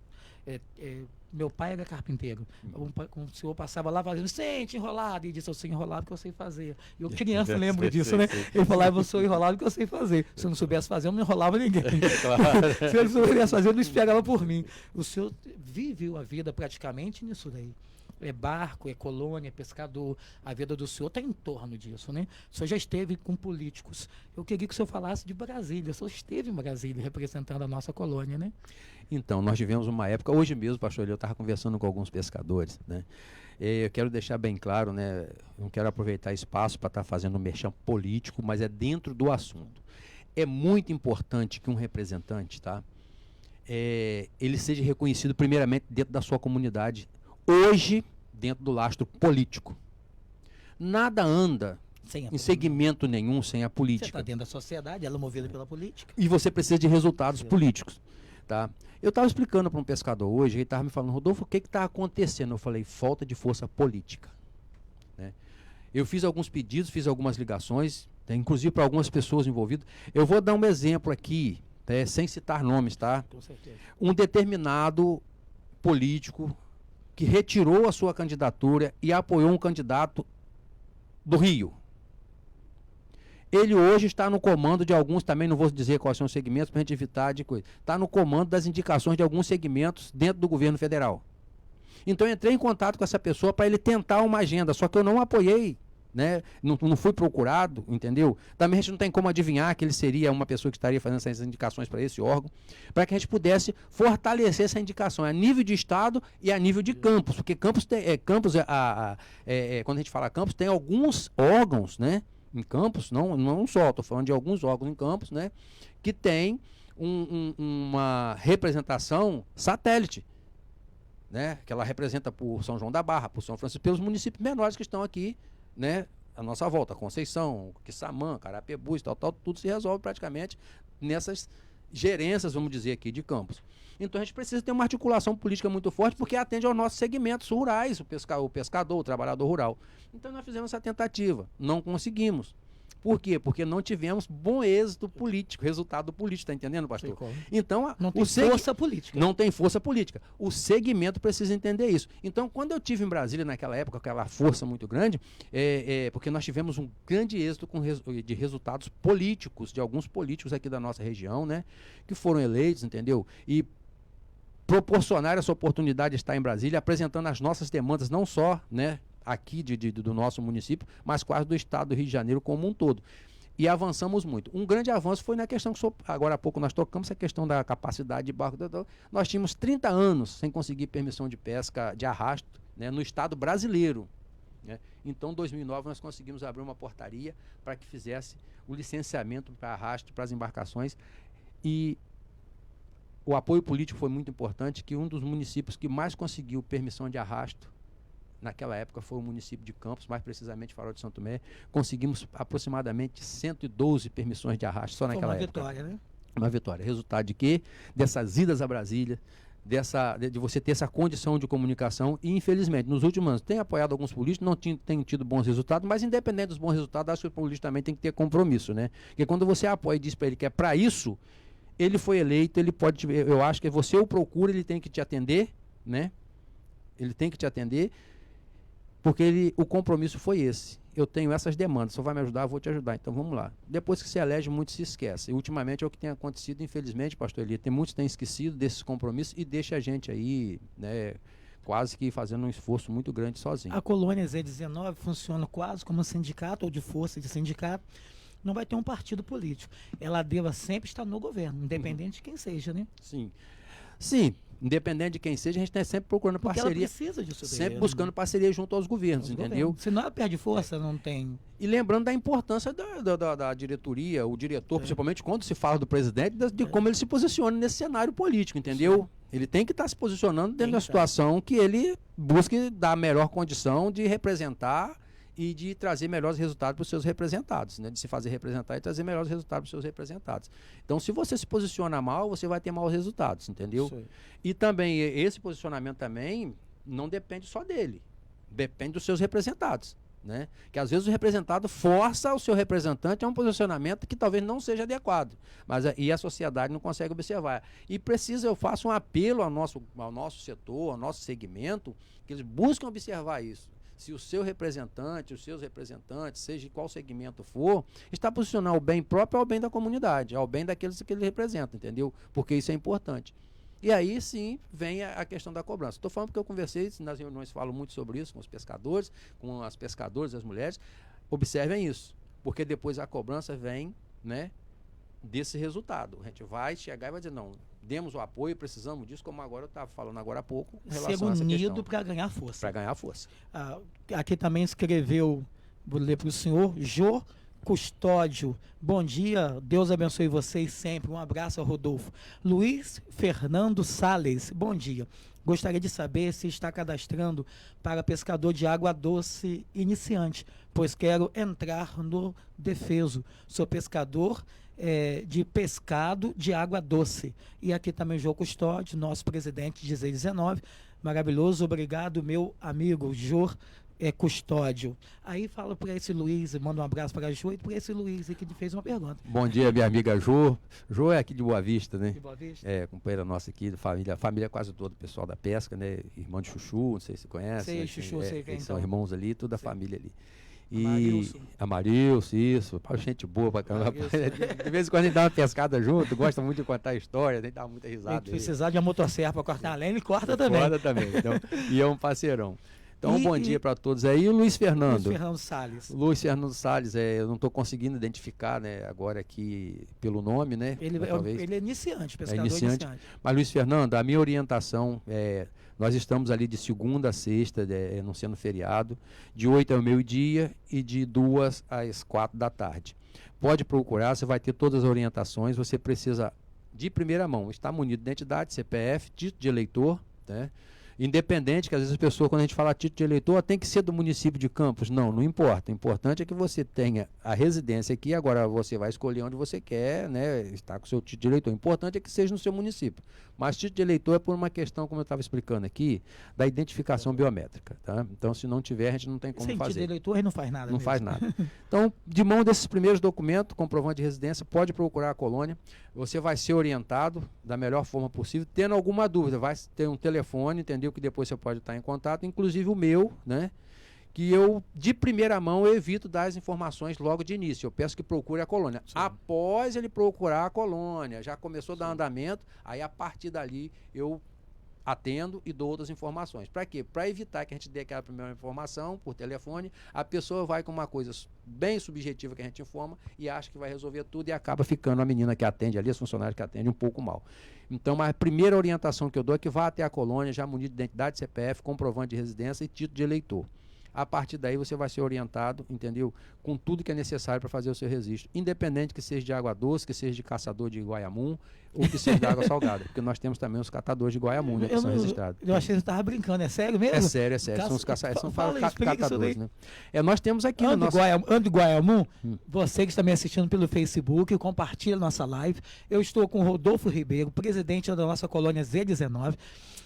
Meu pai era carpinteiro. O senhor passava lá fazendo, sente enrolado, e disse, eu sei enrolado que eu sei fazer. E eu criança lembro disso, né? Ele falava, eu sou enrolado que eu sei fazer. Se eu não soubesse fazer, eu não enrolava ninguém. Claro. Se eu não soubesse fazer, eu não esperava por mim. O senhor viveu a vida praticamente nisso daí. É barco, é colônia, é pescador. A vida do senhor está em torno disso, né? O senhor já esteve com políticos. Eu queria que o senhor falasse de Brasília. O senhor esteve em Brasília representando a nossa colônia, né? Então, nós tivemos uma época, hoje mesmo, pastor, eu estava conversando com alguns pescadores, né? Eu quero deixar bem claro, né? Não quero aproveitar espaço para estar fazendo um merchan político, mas é dentro do assunto. É muito importante que um representante, tá? Ele seja reconhecido primeiramente dentro da sua comunidade. Hoje, dentro do lastro político. Nada anda em segmento nenhum sem a Você política. está dentro da sociedade, ela é movida pela política. E você precisa de resultados políticos. Tá? Eu estava explicando para um pescador hoje, ele estava me falando, Rodolfo, o que está acontecendo? Eu falei, falta de força política. Né? Eu fiz alguns pedidos, fiz algumas ligações, inclusive para algumas pessoas envolvidas. Eu vou dar um exemplo aqui, sem citar nomes, tá? Com certeza. Um determinado político que retirou a sua candidatura e apoiou um candidato do Rio. Ele hoje está no comando de alguns, também não vou dizer quais são os segmentos para a gente evitar de coisa. Está no comando das indicações de alguns segmentos dentro do governo federal. Então eu entrei em contato com essa pessoa para ele tentar uma agenda, só que eu não apoiei. Né? Não fui procurado, entendeu? Também a gente não tem como adivinhar que ele seria uma pessoa que estaria fazendo essas indicações para esse órgão, para que a gente pudesse fortalecer essa indicação a nível de estado e a nível de campos, porque campos quando a gente fala campos, tem alguns órgãos, né? Em campos, não só, estou falando de alguns órgãos em campos, né? Que tem uma representação satélite, né? Que ela representa por São João da Barra, por São Francisco, pelos municípios menores que estão aqui, né, a nossa volta, Conceição, Quissamã, Carapebus, tal, tudo se resolve praticamente nessas gerências, vamos dizer aqui, de campos. Então a gente precisa ter uma articulação política muito forte, porque atende aos nossos segmentos rurais, o pescador, o trabalhador rural. Então nós fizemos essa tentativa, não conseguimos. Por quê? Porque não tivemos bom êxito político, resultado político, tá entendendo, pastor? Então, não tem força política. Não tem força política. O segmento precisa entender isso. Então, quando eu tive em Brasília naquela época, aquela força muito grande, porque nós tivemos um grande êxito de resultados políticos, de alguns políticos aqui da nossa região, né? Que foram eleitos, entendeu? E proporcionar essa oportunidade de estar em Brasília, apresentando as nossas demandas, não só, né, aqui do nosso município, mas quase do estado do Rio de Janeiro como um todo. E avançamos muito. Um grande avanço foi na questão que agora há pouco nós tocamos, a questão da capacidade de barco. Nós tínhamos 30 anos sem conseguir permissão de pesca de arrasto, né, no estado brasileiro. Né? Então, em 2009, nós conseguimos abrir uma portaria para que fizesse o licenciamento para arrasto para as embarcações. E o apoio político foi muito importante, que um dos municípios que mais conseguiu permissão de arrasto naquela época foi o município de Campos, mais precisamente Farol de Santo Tomé. Conseguimos aproximadamente 112 permissões de arrasto só naquela época. Uma vitória, né? Uma vitória. Resultado de quê? Dessas idas a Brasília, de você ter essa condição de comunicação. E, infelizmente, nos últimos anos, tem apoiado alguns políticos, não tem tido bons resultados, mas independente dos bons resultados, acho que o político também tem que ter compromisso, né? Porque quando você apoia e diz para ele que é para isso, ele foi eleito, ele pode, eu acho que você o procura, ele tem que te atender, né? Ele tem que te atender, porque o compromisso foi esse. Eu tenho essas demandas, só vai me ajudar, eu vou te ajudar. Então vamos lá. Depois que se elege, muito se esquece. E ultimamente é o que tem acontecido, infelizmente, pastor Eli, muitos têm esquecido desses compromissos e deixa a gente aí, né, quase que fazendo um esforço muito grande sozinho. A colônia Z19 funciona quase como um sindicato ou de força de sindicato. Não vai ter um partido político. Ela deva sempre estar no governo, independente de quem seja, né? Sim. Sim. Independente de quem seja, a gente está sempre procurando porque parceria. Ela precisa disso. Sempre buscando parceria junto aos governos, entendeu? Se não ela perde força, não tem. E lembrando da importância da diretoria, o diretor, principalmente quando se fala do presidente, de como ele se posiciona nesse cenário político, entendeu? Sim. Ele tem que estar se posicionando dentro da situação que ele busque dar a melhor condição de representar e de trazer melhores resultados para os seus representados, né? De se fazer representar e trazer melhores resultados para os seus representados. Então, se você se posiciona mal, você vai ter maus resultados, entendeu? Sim. E também, esse posicionamento também não depende só dele, depende dos seus representados, né? Que às vezes o representado força o seu representante a um posicionamento que talvez não seja adequado, mas e a sociedade não consegue observar. E eu faço um apelo ao nosso setor, ao nosso segmento, que eles busquem observar isso. Se o seu representante, os seus representantes, seja de qual segmento for, está posicionando ao bem próprio ao bem da comunidade, ao bem daqueles que ele representa, entendeu? Porque isso é importante. E aí sim vem a questão da cobrança. Estou falando porque eu conversei, nas reuniões falo muito sobre isso com os pescadores, com as pescadoras, as mulheres. Observem isso, porque depois a cobrança vem, né, desse resultado. A gente vai chegar e vai dizer, não, demos o apoio, precisamos disso, como agora eu estava falando agora há pouco. Ser unido para ganhar força. Para ganhar força. Aqui também escreveu, vou ler para o senhor, Jô Custódio. Bom dia, Deus abençoe vocês sempre. Um abraço ao Rodolfo. Luiz Fernando Sales, bom dia. Gostaria de saber se está cadastrando para pescador de água doce iniciante, pois quero entrar no defeso. Sou pescador de pescado de água doce. E aqui também o Jô Custódio, nosso presidente de Z19. Maravilhoso, obrigado, meu amigo Jô Custódio. Aí fala para esse Luiz, manda um abraço para a Jô e para esse Luiz que fez uma pergunta. Bom dia, minha amiga Jô. Jô é aqui de Boa Vista, né? De Boa Vista? É, companheira nossa aqui, família quase toda, pessoal da pesca, né? Irmão de Chuchu, não sei se você conhece. Sei, né? Chuchu, sei quem são irmãos ali, toda a família ali. E Amarilson, isso, gente boa pra caramba. De vez em quando a gente dá uma pescada junto, gosta muito de contar história, a gente dá muita risada. Se precisar de uma motosserra pra cortar a lenha, ele corta também. Corta também, então, e é um parceirão. Então, bom dia para todos aí. E o Luiz Fernando. Luiz Fernando Salles. Luiz Fernando Salles, eu não estou conseguindo identificar, né, agora aqui pelo nome, né? Ele é iniciante, pescador iniciante. Mas, Luiz Fernando, a minha orientação nós estamos ali de segunda a sexta, não sendo feriado, de 8 ao meio-dia e de 2 às 4 da tarde. Pode procurar, você vai ter todas as orientações, você precisa, de primeira mão, estar munido de identidade, CPF, título de eleitor, né? Independente, que às vezes as pessoas, quando a gente fala título de eleitor, tem que ser do município de Campos. Não importa. O importante é que você tenha a residência aqui, agora você vai escolher onde você quer, né, estar com o seu título de eleitor. O importante é que seja no seu município. Mas título de eleitor é por uma questão, como eu estava explicando aqui, da identificação biométrica. Tá? Então, se não tiver, a gente não tem como fazer. Título de eleitor, ele não faz nada. Não faz nada. Então, de mão desses primeiros documentos, comprovante de residência, pode procurar a colônia. Você vai ser orientado da melhor forma possível. Tendo alguma dúvida, vai ter um telefone, entendeu? Que depois você pode estar em contato, inclusive o meu, né? Que eu, de primeira mão, eu evito dar as informações logo de início. Eu peço que procure a colônia. Sim. Após ele procurar a colônia, já começou a dar andamento, aí a partir dali eu atendo e dou outras informações. Para quê? Para evitar que a gente dê aquela primeira informação por telefone, a pessoa vai com uma coisa bem subjetiva que a gente informa e acha que vai resolver tudo e acaba ficando a menina que atende ali, as funcionárias que atendem um pouco mal. Então, a primeira orientação que eu dou é que vá até a colônia já munido de identidade, CPF, comprovante de residência e título de eleitor. A partir daí você vai ser orientado, entendeu? Com tudo que é necessário para fazer o seu registro. Independente que seja de água doce, que seja de caçador de Guaiamum ou que seja de água salgada. Porque nós temos também os catadores de Guaiamum, né, que são registrados. Eu achei que você estava brincando, é sério mesmo? É sério, é sério. São os catadores, né? Nós temos aqui no nosso... Ando de Guaiamum, você que está me assistindo pelo Facebook, compartilha nossa live. Eu estou com o Rodolfo Ribeiro, presidente da nossa colônia Z19.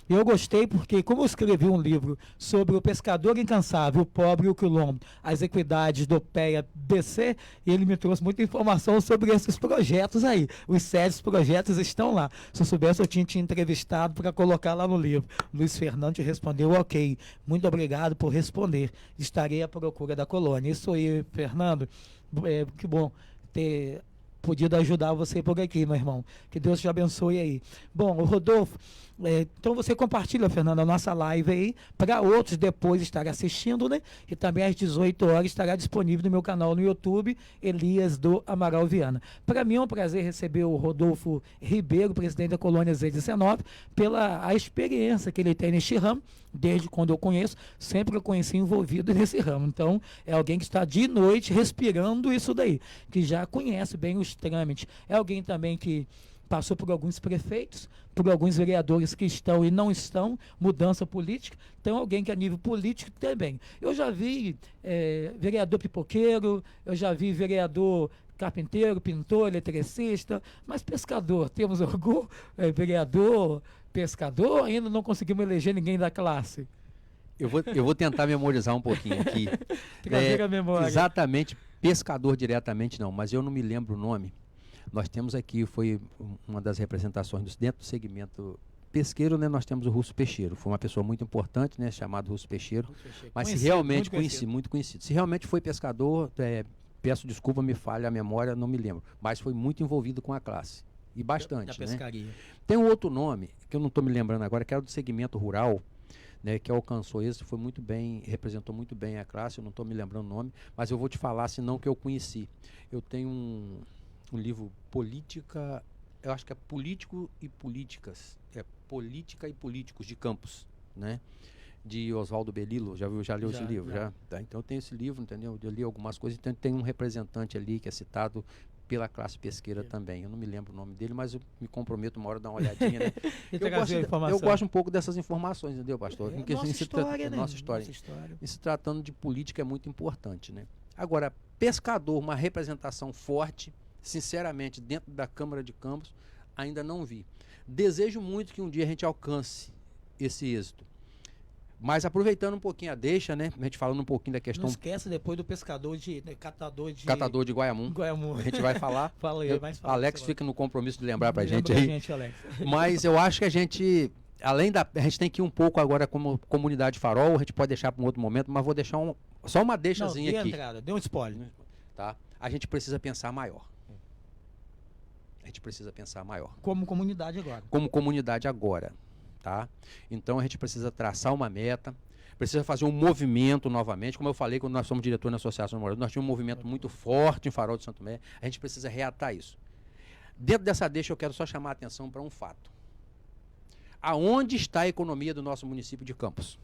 Eu gostei porque, como eu escrevi um livro sobre o pescador incansável, o pobre e o quilombo, as equidades do PEA BC, ele me trouxe muita informação sobre esses projetos aí. Os sérios projetos estão lá. Se eu soubesse, eu tinha te entrevistado para colocar lá no livro. Luiz Fernando te respondeu, ok. Muito obrigado por responder. Estarei à procura da colônia. Isso aí, Fernando. Que bom ter podido ajudar você por aqui, meu irmão. Que Deus te abençoe aí. Bom, o Rodolfo, então você compartilha, Fernando, a nossa live aí, para outros depois estarem assistindo, né? E também às 18 horas estará disponível no meu canal no YouTube, Elias do Amaral Viana. Para mim é um prazer receber o Rodolfo Ribeiro, presidente da colônia Z19, pela a experiência que ele tem neste ramo, desde quando eu conheço, sempre eu conheci envolvido nesse ramo. Então, é alguém que está de noite respirando isso daí, que já conhece bem os trâmites. É alguém também que passou por alguns prefeitos, por alguns vereadores que estão e não estão, mudança política. Então, alguém que a nível político também. Eu já vi vereador pipoqueiro, eu já vi vereador carpinteiro, pintor, eletricista, mas pescador, temos algum vereador, pescador, ainda não conseguimos eleger ninguém da classe. Eu vou tentar memorizar um pouquinho aqui. Trazer a memória. Exatamente, pescador diretamente não, mas eu não me lembro o nome. Nós temos aqui, foi uma das representações dentro do segmento pesqueiro, né? Nós temos o Russo Peixeiro. Foi uma pessoa muito importante, né? Chamado Russo Peixeiro. Mas se realmente muito conhecido. Se realmente foi pescador, peço desculpa, me falha a memória, não me lembro. Mas foi muito envolvido com a classe. E bastante, da pescaria. Né? Tem um outro nome, que eu não estou me lembrando agora, que era do segmento rural, né, que alcançou êxito, foi muito bem, representou muito bem a classe, eu não estou me lembrando o nome, mas eu vou te falar, senão que eu conheci. Eu tenho um livro Política, eu acho que é Político e Políticas, Política e Políticos de Campos, né? De Oswaldo Belilo, já leu esse livro? Já. Tá, então eu tenho esse livro, entendeu? Eu li algumas coisas, então tem um representante ali que é citado pela classe pesqueira também. Eu não me lembro o nome dele, mas eu me comprometo uma hora a dar uma olhadinha, né? eu gosto um pouco dessas informações, entendeu, pastor? Nossa história, né? Nossa história. E se tratando de política é muito importante, né? Agora, pescador, uma representação forte, sinceramente, dentro da Câmara de Campos, ainda não vi. Desejo muito que um dia a gente alcance esse êxito. Mas aproveitando um pouquinho a deixa, né? A gente falando um pouquinho da questão... Não esquece depois do pescador catador de Guaiamum. Guaiamum. A gente vai falar. Fala aí, Alex fica no compromisso de lembrar pra gente aí. Alex. Mas eu acho que a gente... A gente tem que ir um pouco agora como comunidade farol, a gente pode deixar para um outro momento, mas vou deixar só uma deixazinha aqui. Dê um spoiler. Tá? A gente precisa pensar maior. Como comunidade agora. Como comunidade agora. Tá? Então a gente precisa traçar uma meta, precisa fazer um movimento novamente. Como eu falei, quando nós somos diretores na Associação de Moradores, nós tínhamos um movimento muito forte em Farol de Santo Tomé. A gente precisa reatar isso. Dentro dessa deixa, eu quero só chamar a atenção para um fato. Aonde está a economia do nosso município de Campos?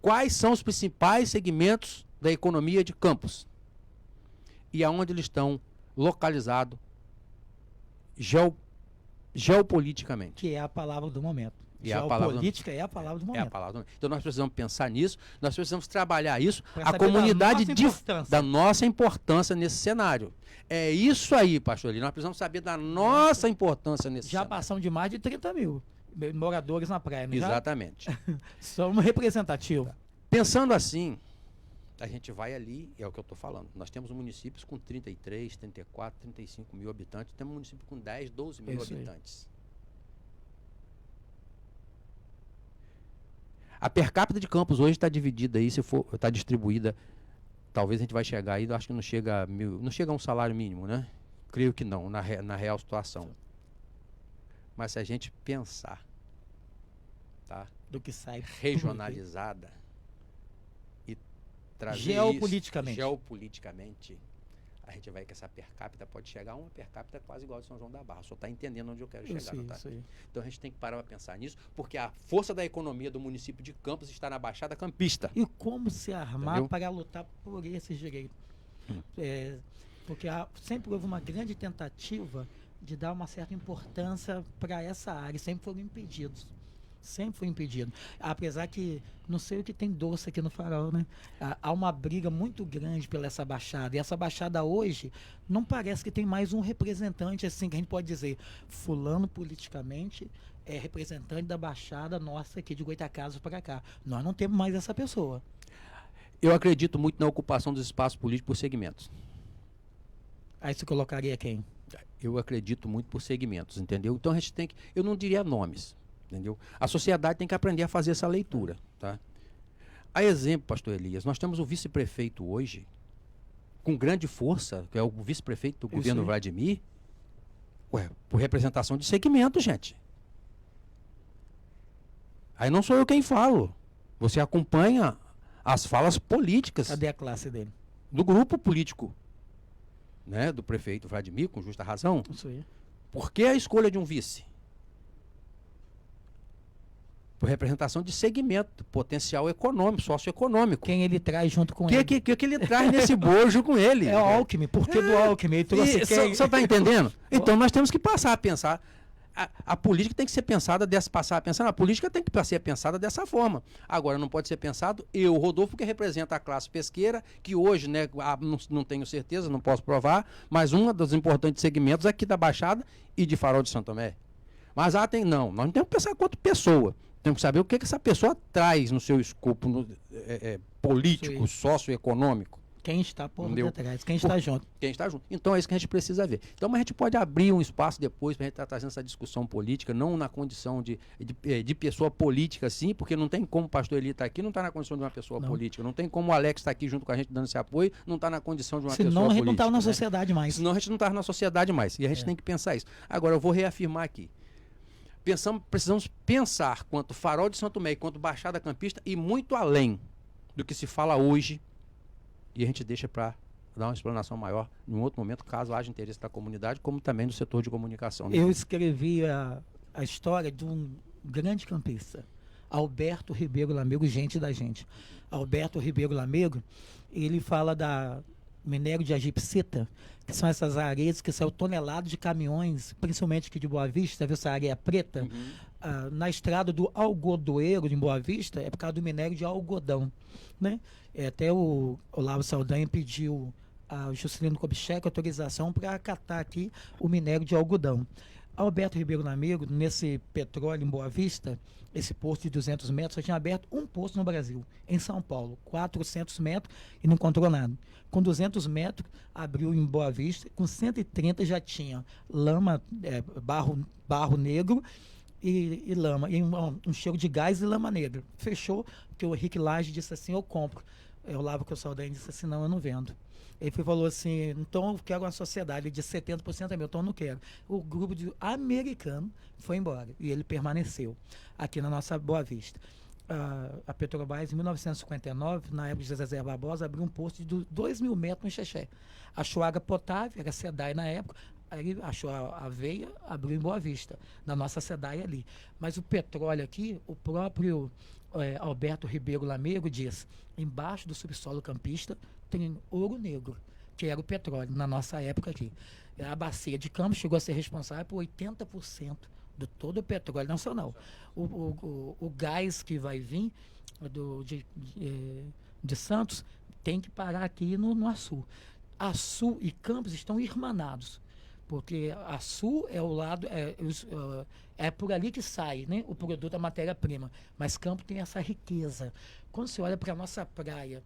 Quais são os principais segmentos da economia de Campos? E aonde eles estão localizados geopoliticamente? Que é a palavra do momento. Geopolítica é a palavra do momento. Então nós precisamos pensar nisso, nós precisamos trabalhar isso, a comunidade da nossa importância nesse cenário. É isso aí, pastor Eli, nós precisamos saber da nossa importância nesse cenário. Já passamos de mais de 30 mil moradores na praia, não é? Exatamente. Somos representativos. Pensando assim, a gente vai ali, é o que eu estou falando, nós temos municípios com 33, 34, 35 mil habitantes, temos município com 10, 12 mil habitantes. A per capita de Campos hoje está dividida aí, está distribuída, talvez a gente vai chegar aí, acho que não chega a um salário mínimo, né? Creio que não, na real situação. Mas se a gente pensar, tá? Do que sai. Regionalizada e trazer Geopoliticamente. isso, geopoliticamente, a gente vai que essa per capita pode chegar a uma per capita quase igual a de São João da Barra. Só está entendendo onde eu quero chegar, não tá? Isso aí. Então a gente tem que parar para pensar nisso, porque a força da economia do município de Campos está na Baixada Campista. E como se armar Entendeu? para lutar por esses direitos? Porque sempre houve uma grande tentativa de dar uma certa importância para essa área, sempre foram impedidos. Sempre foi impedido. Apesar que, não sei o que tem doce aqui no Farol, né? Há uma briga muito grande pela essa baixada. E essa baixada hoje, não parece que tem mais um representante, assim, que a gente pode dizer, fulano politicamente é representante da baixada nossa aqui de Goytacazes para cá. Nós não temos mais essa pessoa. Eu acredito muito na ocupação dos espaços políticos por segmentos. Aí você colocaria quem? Eu acredito muito por segmentos, entendeu? Então a gente tem que, eu não diria nomes, entendeu? A sociedade tem que aprender a fazer essa leitura, tá? A exemplo, pastor Elias, nós temos o vice-prefeito hoje, com grande força, que é o vice-prefeito do governo Vladimir, por representação de segmento, gente. Aí não sou eu quem falo. Você acompanha as falas políticas. Cadê a classe dele? Do grupo político, né, do prefeito Vladimir, com justa razão. Isso aí. Por que a escolha de um vice? Por representação de segmento, potencial econômico, socioeconômico. Quem ele traz junto com ele? O que ele traz nesse bojo com ele? É o Alckmin. Por que do Alckmin? Ele trouxe quem? Você está entendendo? Então nós temos que passar a pensar. A política tem que ser pensada a política tem que ser pensada dessa forma. Agora, não pode ser pensado Rodolfo, que representa a classe pesqueira, que hoje, né, não tenho certeza, não posso provar, mas um dos importantes segmentos aqui da Baixada e de Farol de São Tomé. Mas nós não temos que pensar quanto pessoa. Temos que saber o que essa pessoa traz no seu escopo político, socioeconômico. Quem está por detrás, quem está junto. Quem está junto. Então é isso que a gente precisa ver. Então, mas a gente pode abrir um espaço depois para a gente estar trazendo essa discussão política, não na condição de pessoa política, sim, porque não tem como o pastor Eli estar aqui, não está na condição de uma pessoa política. Não tem como o Alex estar aqui junto com a gente dando esse apoio, não está na condição de uma pessoa política. Senão a gente não está na né? sociedade mais. Senão a gente não está na sociedade mais. E a gente tem que pensar isso. Agora, eu vou reafirmar aqui. Precisamos pensar quanto Farol de Santo Tomé, quanto Baixada Campista e muito além do que se fala hoje. E a gente deixa para dar uma explanação maior em um outro momento, caso haja interesse da comunidade, como também do setor de comunicação. Né? Eu escrevi a história de um grande campista, Alberto Ribeiro Lamego, gente da gente. Alberto Ribeiro Lamego, ele fala da minério de agipsita, que são essas areias que são toneladas de caminhões, principalmente aqui de Boa Vista, viu essa areia preta? Na estrada do Algodoeiro, de Boa Vista, é por causa do minério de algodão, né? Até o Olavo Saldanha pediu ao Juscelino Kubitschek autorização para acatar aqui o minério de algodão. Alberto Ribeiro Lamego, nesse petróleo em Boa Vista, esse posto de 200 metros, só tinha aberto um posto no Brasil, em São Paulo, 400 metros e não encontrou nada. Com 200 metros, abriu em Boa Vista, com 130 já tinha lama, barro negro e lama, e um cheiro de gás e lama negra. Fechou, porque o Henrique Lage disse assim, eu compro. Eu Olavo que o Saldanha disse assim, não, eu não vendo. Ele falou assim, então eu quero uma sociedade. Ele disse 70% é meu, então eu não quero. O grupo americano foi embora e ele permaneceu aqui na nossa Boa Vista. A Petrobras, em 1959, na época de Zezé Barbosa, abriu um posto de 2.000 metros no Xexé. Achou água potável, era SEDAI na época, aí achou a veia, abriu em Boa Vista, na nossa SEDAI ali. Mas o petróleo aqui, o próprio Alberto Ribeiro Lamego diz, embaixo do subsolo campista tem ouro negro, que era o petróleo na nossa época aqui. A bacia de Campos chegou a ser responsável por 80% de todo o petróleo nacional. O gás que vai vir de Santos tem que parar aqui no Açu. Açu e Campos estão irmanados, porque Açu é o lado, é por ali que sai, né, o produto, a matéria-prima, mas Campos tem essa riqueza. Quando você olha para a nossa praia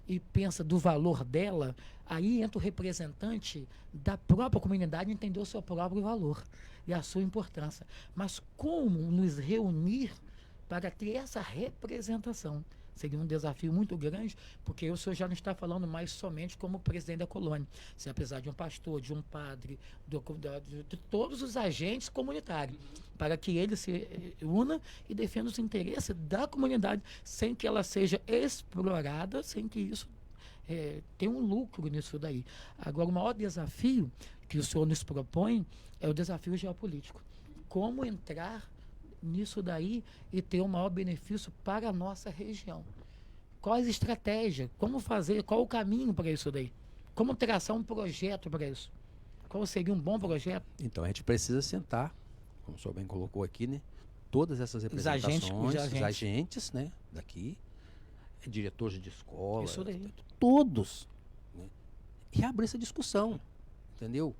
e pensa do valor dela, aí entra o representante da própria comunidade entender o seu próprio valor e a sua importância. Mas como nos reunir para ter essa representação? Seria um desafio muito grande, porque o senhor já não está falando mais somente como presidente da colônia. Se apesar de um pastor, de um padre, de todos os agentes comunitários, para que ele se una e defenda os interesses da comunidade, sem que ela seja explorada, sem que isso tenha um lucro nisso daí. Agora, o maior desafio que o senhor nos propõe é o desafio geopolítico. Como entrar nisso daí e ter o maior benefício para a nossa região. Qual a estratégia? Como fazer? Qual o caminho para isso daí? Como traçar um projeto para isso? Qual seria um bom projeto? Então, a gente precisa sentar, como o senhor bem colocou aqui, né? Todas essas representações, os agentes, né? Daqui, diretores de escola, Isso daí. todos. Né? E abrir essa discussão, entendeu?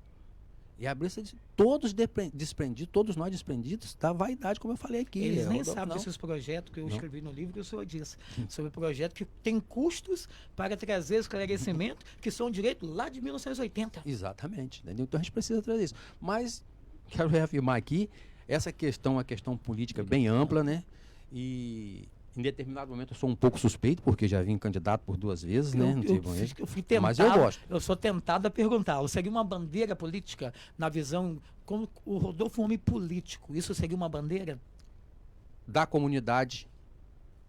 E abrir essa todos desprendidos, todos nós desprendidos da vaidade, como eu falei aqui. Eles nem sabem desses projetos que eu escrevi no livro que o senhor disse, sobre projetos que têm custos para trazer esclarecimento, que são direitos lá de 1980. Exatamente, entendeu? Então a gente precisa trazer isso. Mas, quero reafirmar aqui, essa questão é uma questão política bem ampla, né? E em determinado momento eu sou um pouco suspeito, porque já vim candidato por 2 vezes, né? Eu fui tentado, mas eu gosto. Eu sou tentado a perguntar, seria uma bandeira política na visão, como o Rodolfo é um homem político, isso seria uma bandeira? Da comunidade,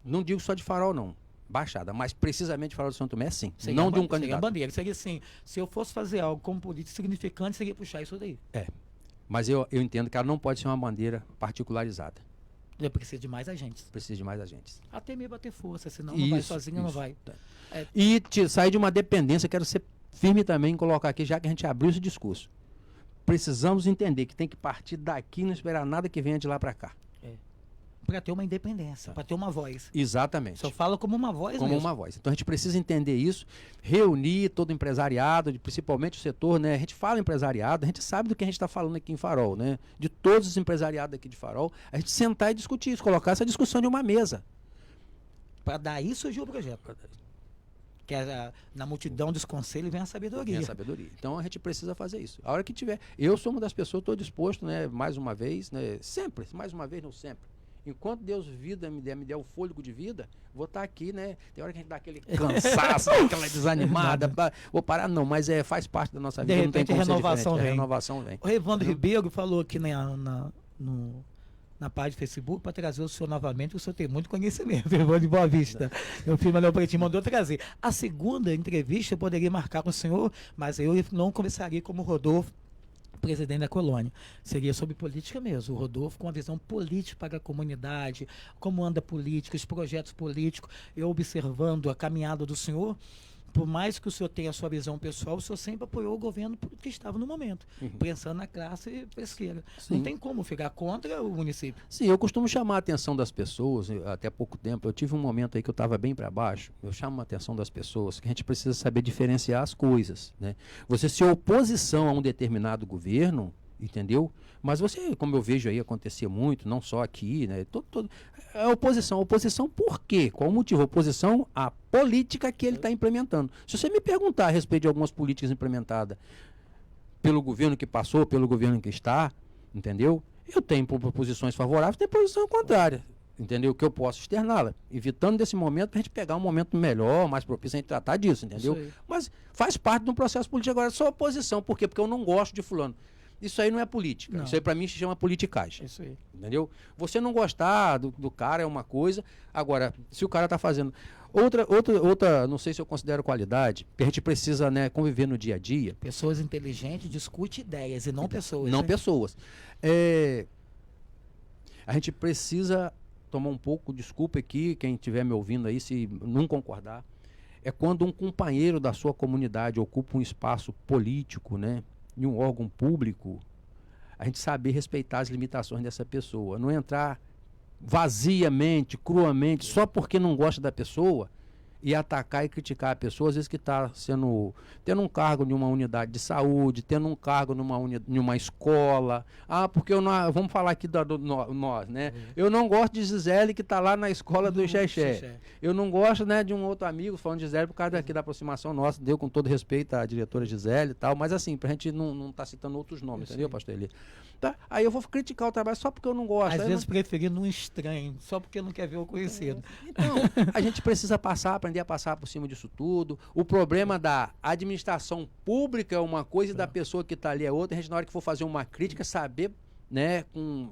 não digo só de Farol, não, Baixada, mas precisamente Farol do São Tomé, sim. Seria não de um Seria candidato. bandeira, seria assim, se eu fosse fazer algo como político significante, seria puxar isso daí. Mas eu entendo que ela não pode ser uma bandeira particularizada. Eu preciso de mais agentes. Precisa de mais agentes. Até mesmo bater força, senão não vai sozinho, não vai. Tá. É. E sair de uma dependência, quero ser firme também em colocar aqui, já que a gente abriu esse discurso. Precisamos entender que tem que partir daqui e não esperar nada que venha de lá para cá. Para ter uma independência, para ter uma voz. Exatamente. Só fala como uma voz como mesmo. uma voz. Então a gente precisa entender isso, reunir todo o empresariado, principalmente o setor, né? A gente fala empresariado, a gente sabe do que a gente está falando aqui em Farol, né? De todos os empresariados aqui de Farol, a gente sentar e discutir isso, colocar essa discussão de uma mesa. Para daí surgiu o projeto. Que na multidão dos conselhos vem a sabedoria. Vem a sabedoria. Então a gente precisa fazer isso. A hora que tiver, eu sou uma das pessoas, estou disposto, né? Mais uma vez, né? Sempre, mais uma vez, não sempre. Enquanto Deus vida me der o fôlego de vida, vou estar aqui, né? Tem hora que a gente dá aquele cansaço, aquela desanimada. Vou parar, não, mas faz parte da nossa vida. De repente, não tem como renovação vem. A renovação vem. O Evandro Ribeiro falou aqui na página do Facebook para trazer o senhor novamente, o senhor tem muito conhecimento, Evandro de Boa Vista. Meu filho Manuel Pretinho mandou trazer. A segunda entrevista eu poderia marcar com o senhor, mas eu não começaria como Rodolfo, presidente da colônia. Seria sobre política mesmo. O Rodolfo com uma visão política para a comunidade, como anda a política, os projetos políticos, eu observando a caminhada do senhor. Por mais que o senhor tenha a sua visão pessoal, o senhor sempre apoiou o governo que estava no momento, pensando na classe pesqueira. Sim. Não tem como ficar contra o município. Sim, eu costumo chamar a atenção das pessoas, até pouco tempo, eu tive um momento aí que eu estava bem para baixo, eu chamo a atenção das pessoas que a gente precisa saber diferenciar as coisas, né? Você ser oposição a um determinado governo, entendeu? Mas você, como eu vejo aí acontecer muito, não só aqui, né? A oposição. Oposição por quê? Qual o motivo? Oposição à política que ele está implementando. Se você me perguntar a respeito de algumas políticas implementadas pelo governo que passou, pelo governo que está, entendeu? Eu tenho posições favoráveis, tenho posição contrária, entendeu? Que eu posso externá-la, evitando desse momento para a gente pegar um momento melhor, mais propício a gente tratar disso, entendeu? Mas faz parte de um processo político. Agora, só oposição. Por quê? Porque eu não gosto de fulano. Isso aí não é política. Não. Isso aí para mim se chama politicagem. Isso aí. Entendeu? Você não gostar do cara é uma coisa. Agora, se o cara está fazendo... Outra, não sei se eu considero qualidade, que a gente precisa, né, conviver no dia a dia. Pessoas inteligentes discutem ideias e não pessoas. Não pessoas. A gente precisa tomar um pouco, desculpa aqui, quem estiver me ouvindo aí, se não concordar, é quando um companheiro da sua comunidade ocupa um espaço político, né? Em um órgão público, a gente saber respeitar as limitações dessa pessoa, não entrar vaziamente, cruamente, só porque não gosta da pessoa, e atacar e criticar a pessoa, às vezes que está tendo um cargo em uma unidade de saúde, tendo um cargo em uma escola. Ah, porque vamos falar aqui nós, né? Eu não gosto de Gisele que está lá na escola do Xexé. Eu não gosto, né, de um outro amigo falando de Gisele por causa daqui da aproximação nossa, deu com todo respeito à diretora Gisele e tal, mas assim, pra gente não tá citando outros nomes, entendeu, pastor Eli? Tá? Aí eu vou criticar o trabalho só porque eu não gosto. Às vezes preferindo um estranho, só porque não quer ver o conhecido. Então, a gente precisa aprender a passar por cima disso tudo. O problema da administração pública é uma coisa e da pessoa que está ali é outra. A gente, na hora que for fazer uma crítica, saber, né,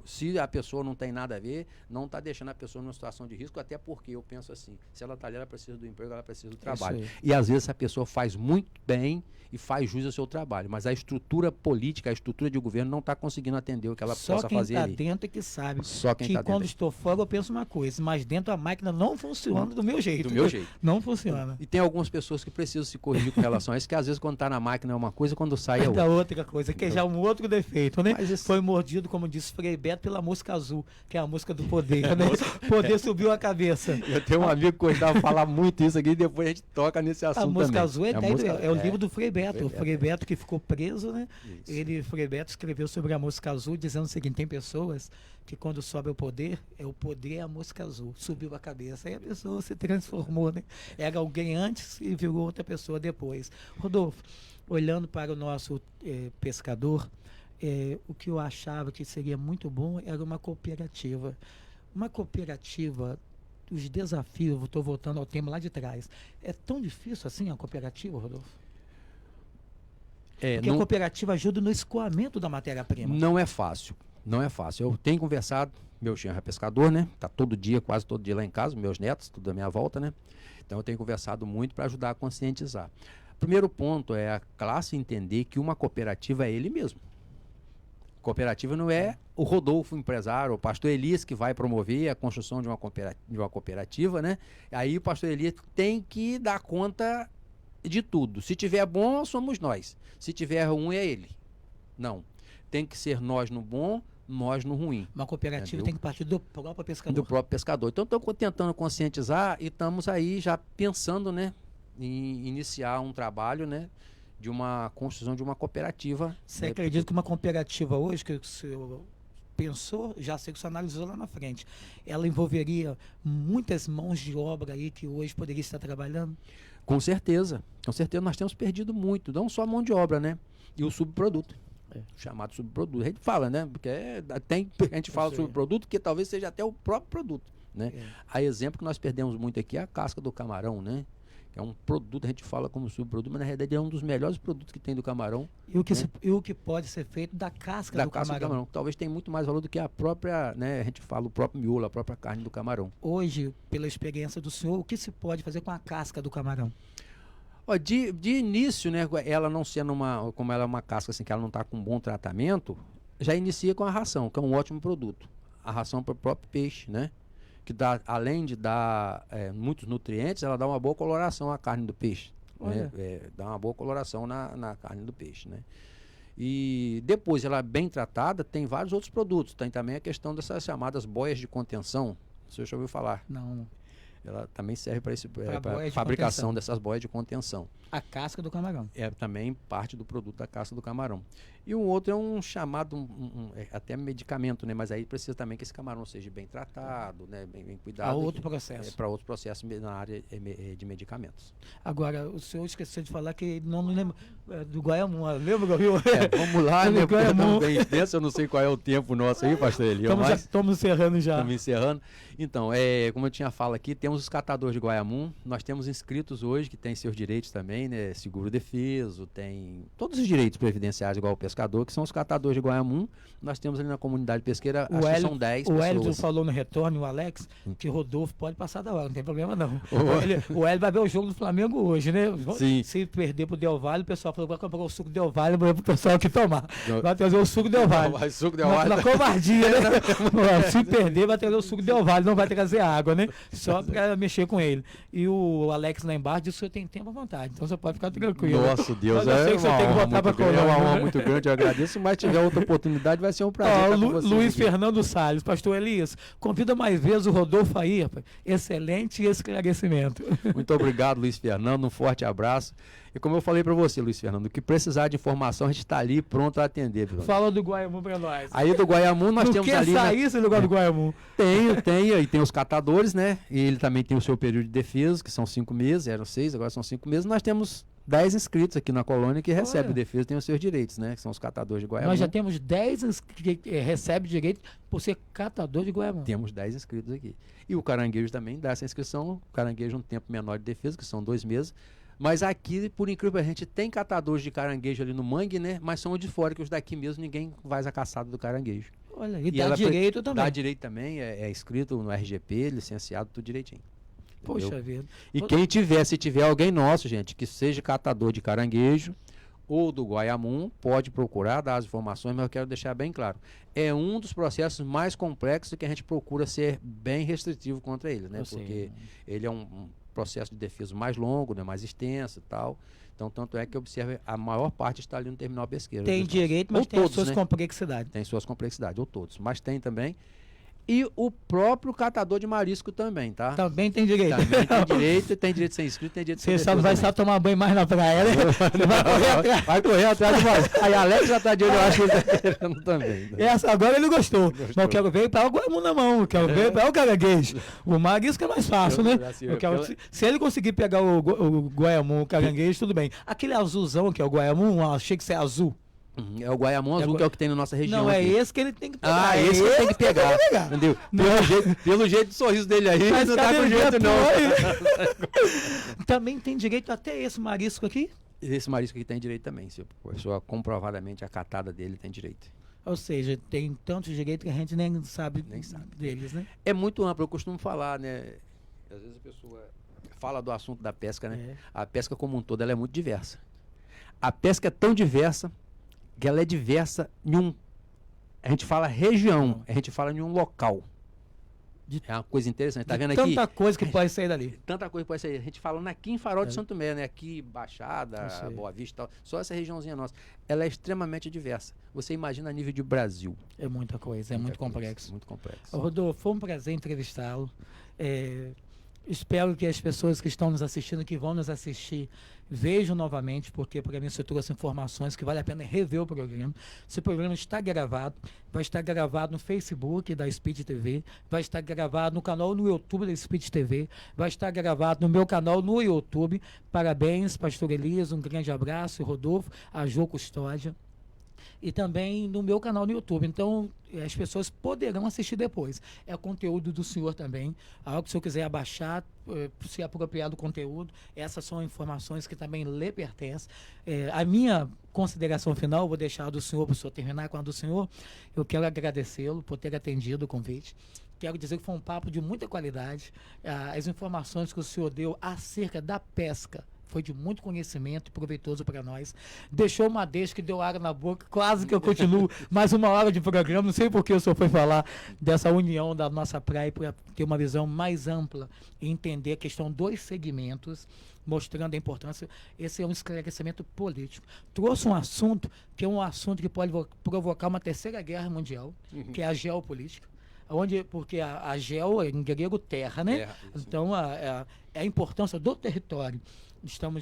se a pessoa não tem nada a ver, não está deixando a pessoa numa situação de risco, até porque eu penso assim, se ela está ali, ela precisa do emprego, ela precisa do trabalho. E às vezes a pessoa faz muito bem e faz jus ao seu trabalho, mas a estrutura política, a estrutura de governo não está conseguindo atender o que ela possa fazer ali. Só quem está dentro é que sabe. Só quem que tá quando dentro. estou fora eu penso uma coisa, mas dentro a máquina não funciona do meu jeito. Do meu jeito. Não funciona. E tem algumas pessoas que precisam se corrigir com relação a isso, que às vezes quando está na máquina é uma coisa, quando sai é outra. Outra coisa, que é já um outro defeito, né? Mas esse- Foi mordido, como disse Frei Beto, pela mosca azul, que é a música do poder, né? Poder subiu a cabeça. Eu tenho um amigo que gostava de falar muito isso aqui e depois a gente toca nesse assunto A música também. azul é o livro do Frei Beto. O Frei Frei Beto que ficou preso, né? Isso. Frei Beto escreveu sobre a música azul, dizendo o seguinte: tem pessoas que quando sobe o poder é a música azul. Subiu a cabeça, aí a pessoa se transformou, né? Era alguém antes e virou outra pessoa depois. Rodolfo, olhando para o nosso pescador, o que eu achava que seria muito bom era uma cooperativa. Uma cooperativa, os desafios, estou voltando ao tema lá de trás, é tão difícil assim a cooperativa, Rodolfo? Porque a cooperativa ajuda no escoamento da matéria-prima. Não é fácil, não é fácil. Eu tenho conversado, meu genro é pescador, né? Tá todo dia, quase todo dia lá em casa, meus netos, tudo à minha volta, né? Então eu tenho conversado muito para ajudar a conscientizar. Primeiro ponto é a classe entender que uma cooperativa é ele mesmo. Cooperativa não é o Rodolfo, empresário, o pastor Elias que vai promover a construção de uma cooperativa, né? Aí o pastor Elias tem que dar conta de tudo. Se tiver bom, somos nós. Se tiver ruim, é ele. Não. Tem que ser nós no bom, nós no ruim. Uma cooperativa Entendeu? tem que partir do próprio pescador. Do próprio pescador. Então, estamos tentando conscientizar e estamos aí já pensando, né, em iniciar um trabalho, né, de uma construção de uma cooperativa. Você né, acredita que uma cooperativa hoje, que o senhor pensou, já sei que o senhor analisou lá na frente, ela envolveria muitas mãos de obra aí que hoje poderia estar trabalhando? Com certeza nós temos perdido muito, não só a mão de obra, né? E o subproduto, chamado subproduto. A gente fala, né? Porque a gente fala subproduto que talvez seja até o próprio produto, né? A exemplo que nós perdemos muito aqui é a casca do camarão, né? Que é um produto, a gente fala como subproduto, mas na realidade é um dos melhores produtos que tem do camarão. E o que pode ser feito da casca do camarão? Talvez tenha muito mais valor do que a própria, né? A gente fala o próprio miolo, a própria carne do camarão. Hoje, pela experiência do senhor, o que se pode fazer com a casca do camarão? Ó, de início, né? Ela não sendo como ela é uma casca assim, que ela não está com um bom tratamento, já inicia com a ração, que é um ótimo produto. A ração para o próprio peixe, né? Que dá, além de dar muitos nutrientes, ela dá uma boa coloração à carne do peixe. Né? Dá uma boa coloração na carne do peixe, né? E depois, ela bem tratada, tem vários outros produtos. Tem também a questão dessas chamadas boias de contenção. Você já ouviu falar? Não. Ela também serve para boia a de fabricação contenção. dessas boias de contenção. A casca do camarão. É também parte do produto da casca do camarão. E um outro é um chamado, até medicamento, né? Mas aí precisa também que esse camarão seja bem tratado, né? Bem cuidado. Há outro processo. Para outros processos na área de medicamentos. Agora, o senhor esqueceu de falar que não me lembro do Guaiamum. Lembra, Rio? Vamos lá, né? Porque Guaiamum. bem extenso, eu não sei qual é o tempo nosso aí, pastor Elias. Estamos encerrando já. Estamos encerrando. Então, como eu tinha falado aqui, temos os catadores de Guaiamum. Nós temos inscritos hoje que têm seus direitos também, né? Seguro defeso, tem todos os direitos previdenciários igual o pescador, que são os catadores de Guaiamum. Nós temos ali na comunidade pesqueira, acho que são 10 pessoas. O Hélio falou no retorno, o Alex, que Rodolfo pode passar da hora, não tem problema não. O Hélio vai ver o jogo do Flamengo hoje, né? Sim. Se perder pro Del Valle, o pessoal falou falou que vai comprar o suco Del Valle pro pessoal aqui tomar. Não. Vai trazer o suco Del Valle. Vai, suco Del Valle. Na covardia, né? Se perder, vai trazer o suco Del Valle, não vai trazer água, né? Só pra mexer com ele. E o Alex lá embaixo disse que o senhor tem tempo à vontade, então você pode ficar tranquilo. Nossa, Deus, Mas eu sei que você tem que voltar pra Colônia. É uma honra muito grande, eu agradeço, mas tiver outra oportunidade vai ser um prazer Ó, estar com vocês Luiz aqui. Fernando Salles, pastor Elias, convida mais vezes o Rodolfo aí, rapaz. Excelente esclarecimento. Muito obrigado, Luiz Fernando, um forte abraço. E como eu falei para você, Luiz Fernando, o que precisar de informação, a gente está ali pronto a atender. Viu? Fala do Guaiamu pra nós. Aí do Guaiamu nós Não temos quer ali... sair esse lugar do Guaiamu? Tem, e tem os catadores, né? E ele também tem o seu período de defesa, que são 5 meses, eram 6, agora são 5 meses. Nós temos 10 inscritos aqui na colônia que recebem Olha. defesa, tem os seus direitos, né? Que são os catadores de Guaiamu. Nós já temos 10 que recebe direito por ser catador de Guaiamu. Temos 10 inscritos aqui. E o caranguejo também dá essa inscrição, o caranguejo um tempo menor de defesa, que são 2 meses. Mas aqui, por incrível, a gente tem catadores de caranguejo ali no mangue, né? Mas são os de fora, que os daqui mesmo ninguém faz a caçada do caranguejo. Olha, e ela dá direito também. Dá direito também, é inscrito no RGP, licenciado, tudo direitinho. Poxa Entendeu? vida. E quem tiver, se tiver alguém nosso, gente, que seja catador de caranguejo ou do Guaiamu, pode procurar, dar as informações, mas eu quero deixar bem claro. É um dos processos mais complexos que a gente procura ser bem restritivo contra ele, né? Eu sei. Porque ele é um processo de defesa mais longo, né? Mais extenso e tal. Então, tanto é que observe, a maior parte está ali no terminal pesqueiro. Tem direito, mas Ou tem as todos, suas né? complexidades. Tem suas complexidades, ou todos, mas tem também. E o próprio catador de marisco também, tá? Também tem direito. Também tem direito de ser inscrito, tem direito de ser Você só não vai defesa só tomar banho mais na praia, né? Você vai correr atrás. Vai correr atrás de nós. Aí Alex já tá de olho, eu acho que ele tá querendo também. né? Essa agora ele gostou. Mas eu quero ver para o Guaiamu na mão. Eu quero ver para o caranguejo. O marisco é mais fácil, né? Eu quero, se ele conseguir pegar o Guaiamu, o caranguejo, tudo bem. Aquele azulzão que é o Guaiamu, achei que isso é azul. É o Guaiamu azul, que é o que tem na nossa região. Não, é aqui. esse que ele tem que pegar. Ah, esse que ele tem que pegar. Entendeu? Pelo jeito do sorriso dele aí, Mas não tá cadê com o jeito, não. Também tem direito até esse marisco aqui? Esse marisco aqui tem direito também. Se a pessoa comprovadamente a catada dele tem direito. Ou seja, tem tantos direitos que a gente nem sabe, Nem sabe. deles, né? É muito amplo, eu costumo falar, né? Às vezes a pessoa fala do assunto da pesca, né? É. A pesca como um todo, ela é muito diversa. A pesca é tão diversa que ela é diversa em um... A gente fala região, a gente fala em um local. É uma coisa interessante. Tá De vendo aqui? tanta coisa que pode sair dali. Tanta coisa pode sair. A gente falando aqui em Farol de Santo Mé, né? Aqui, Baixada, Eu sei. Boa Vista e tal. Só essa regiãozinha nossa. Ela é extremamente diversa. Você imagina a nível de Brasil. É muita coisa, é Muita muito coisa, complexo. Muito complexo. Ô, Rodolfo, foi um prazer entrevistá-lo. Espero que as pessoas que estão nos assistindo, que vão nos assistir, vejam novamente, porque para mim você trouxe informações que vale a pena rever o programa. Esse programa está gravado, vai estar gravado no Facebook da Speed TV, vai estar gravado no canal no YouTube da Speed TV, vai estar gravado no meu canal no YouTube. Parabéns, Pastor Elias, um grande abraço, Rodolfo, a Jô Custódia. E também no meu canal no YouTube. Então, as pessoas poderão assistir depois. É conteúdo do senhor também. Algo que o senhor quiser abaixar, se apropriar do conteúdo, essas são informações que também lhe pertencem. A minha consideração final, vou deixar do senhor, para o senhor terminar com a do senhor. Eu quero agradecê-lo por ter atendido o convite. Quero dizer que foi um papo de muita qualidade. As informações que o senhor deu acerca da pesca foi de muito conhecimento e proveitoso para nós. Deixou uma deixa que deu água na boca, quase que eu continuo mais uma hora de programa. Não sei por que o senhor foi falar dessa união da nossa praia para ter uma visão mais ampla e entender a questão dos segmentos, mostrando a importância. Esse é um esclarecimento político. Trouxe um assunto que é um assunto que pode provocar uma terceira guerra mundial, que é a geopolítica. Porque a geo é em grego terra, né? Terra, isso. Então, é a importância do território.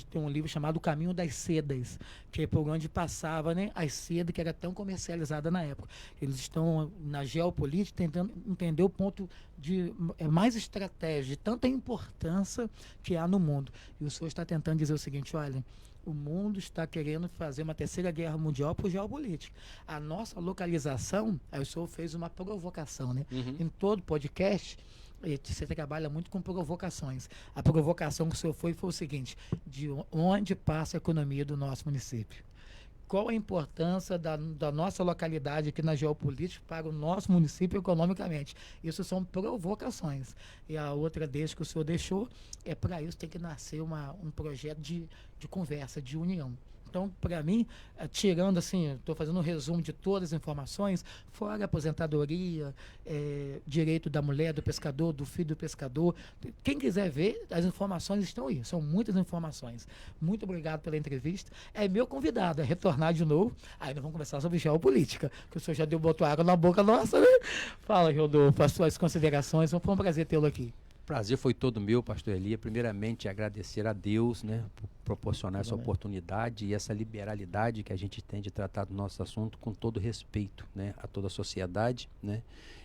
Tem um livro chamado O Caminho das Sedas, que é por onde passava, né, as sedas que era tão comercializada na época. Eles estão na geopolítica tentando entender o ponto de mais estratégia, de tanta importância que há no mundo. E o senhor está tentando dizer o seguinte: olha, o mundo está querendo fazer uma terceira guerra mundial por geopolítica. A nossa localização, aí o senhor fez uma provocação, né? Em todo podcast, você trabalha muito com provocações. A provocação que o senhor foi o seguinte: de onde passa a economia do nosso município? Qual a importância da nossa localidade aqui na geopolítica para o nosso município economicamente? Isso são provocações. E a outra deixa que o senhor deixou, para isso tem que nascer um projeto de conversa, de união. Então, para mim, tirando assim, estou fazendo um resumo de todas as informações, fora aposentadoria, direito da mulher, do pescador, do filho do pescador. Quem quiser ver, as informações estão aí. São muitas informações. Muito obrigado pela entrevista. É meu convidado a retornar de novo. Aí nós vamos conversar sobre geopolítica, que o senhor já botou água na boca nossa, né? Fala, Rodolfo, as suas considerações. Foi um prazer tê-lo aqui. Prazer foi todo meu, pastor Elia. Primeiramente, agradecer a Deus, né, por proporcionar essa oportunidade e essa liberalidade que a gente tem de tratar do nosso assunto com todo respeito, né, a toda a sociedade, né,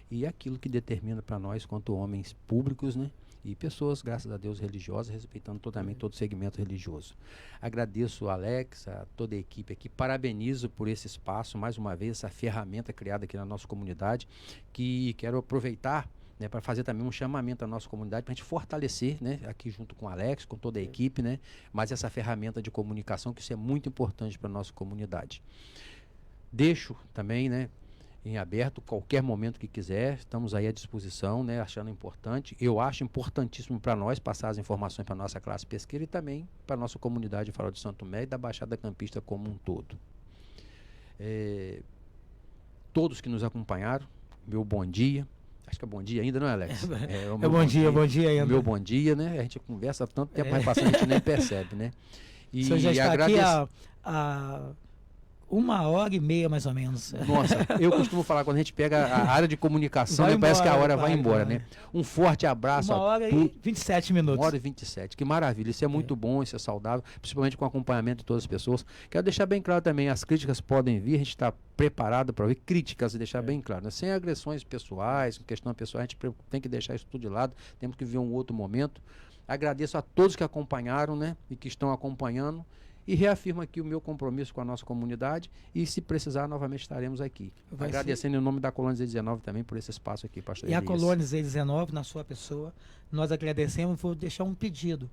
e aquilo que determina para nós, quanto homens públicos, né, e pessoas, graças a Deus, religiosas, respeitando totalmente todo segmento religioso. Agradeço ao Alex, a toda a equipe aqui, parabenizo por esse espaço, mais uma vez, essa ferramenta criada aqui na nossa comunidade, que quero aproveitar, né, para fazer também um chamamento à nossa comunidade, para a gente fortalecer, né, aqui junto com o Alex, com toda a equipe, né, mais essa ferramenta de comunicação, que isso é muito importante para a nossa comunidade. Deixo também, né, em aberto, qualquer momento que quiser, estamos aí à disposição, né, achando importante. Eu acho importantíssimo para nós passar as informações para a nossa classe pesqueira e também para a nossa comunidade de Farol de Santo Tomé e da Baixada Campista como um todo. Todos que nos acompanharam, meu bom dia. Acho que é bom dia ainda, não é, Alex? Bom dia ainda. Meu bom dia, né? A gente conversa há tanto tempo, vai passando, a gente nem percebe, né? E o senhor já está aqui há 1h30, mais ou menos. Nossa, eu costumo falar, quando a gente pega a área de comunicação, né, parece que a hora vai embora, né? Um forte abraço. 1h27 minutos. 1h27, que maravilha. Isso é muito bom, isso é saudável, principalmente com o acompanhamento de todas as pessoas. Quero deixar bem claro também, as críticas podem vir, a gente está preparado para ouvir críticas e deixar bem claro, né? Sem agressões pessoais, questão pessoal, a gente tem que deixar isso tudo de lado, temos que ver um outro momento. Agradeço a todos que acompanharam, né, e que estão acompanhando. E reafirmo aqui o meu compromisso com a nossa comunidade e, se precisar, novamente estaremos aqui. Agradecendo em nome da Colônia Z19 também por esse espaço aqui, pastor Elias. E a Colônia Z19, na sua pessoa, nós agradecemos. Vou deixar um pedido.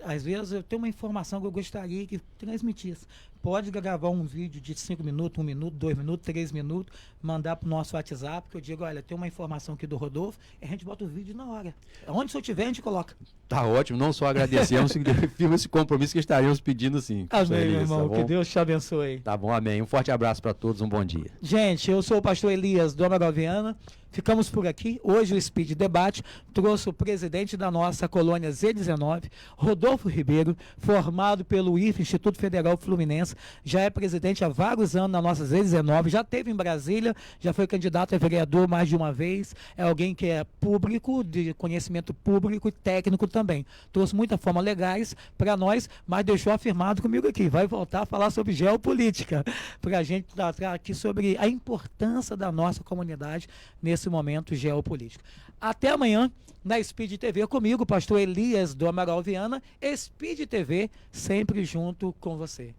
Às vezes eu tenho uma informação que eu gostaria que transmitisse. Pode gravar um vídeo de 5 minutos, 1 minuto, 2 minutos, 3 minutos, mandar para o nosso WhatsApp, que eu digo, olha, tem uma informação aqui do Rodolfo, e a gente bota o vídeo na hora. Onde o senhor tiver, a gente coloca. Tá ótimo, não só agradecemos, firma esse compromisso que estaríamos pedindo sim. Amém, Elias, meu irmão, tá, que Deus te abençoe. Tá bom, amém. Um forte abraço para todos, um bom dia. Gente, eu sou o pastor Elias do Amagoviana. Ficamos por aqui. Hoje o Speed Debate trouxe o presidente da nossa colônia Z19, Rodolfo Ribeiro, formado pelo IFE, Instituto Federal Fluminense, já é presidente há vários anos na nossa Z19, já esteve em Brasília, já foi candidato a vereador mais de uma vez, é alguém que é público, de conhecimento público e técnico também. Trouxe muita forma legais para nós, mas deixou afirmado comigo aqui, vai voltar a falar sobre geopolítica, para a gente tratar aqui sobre a importância da nossa comunidade nesse momento geopolítico. Até amanhã na Speed TV comigo, pastor Elias do Amaral Viana, Speed TV, sempre junto com você.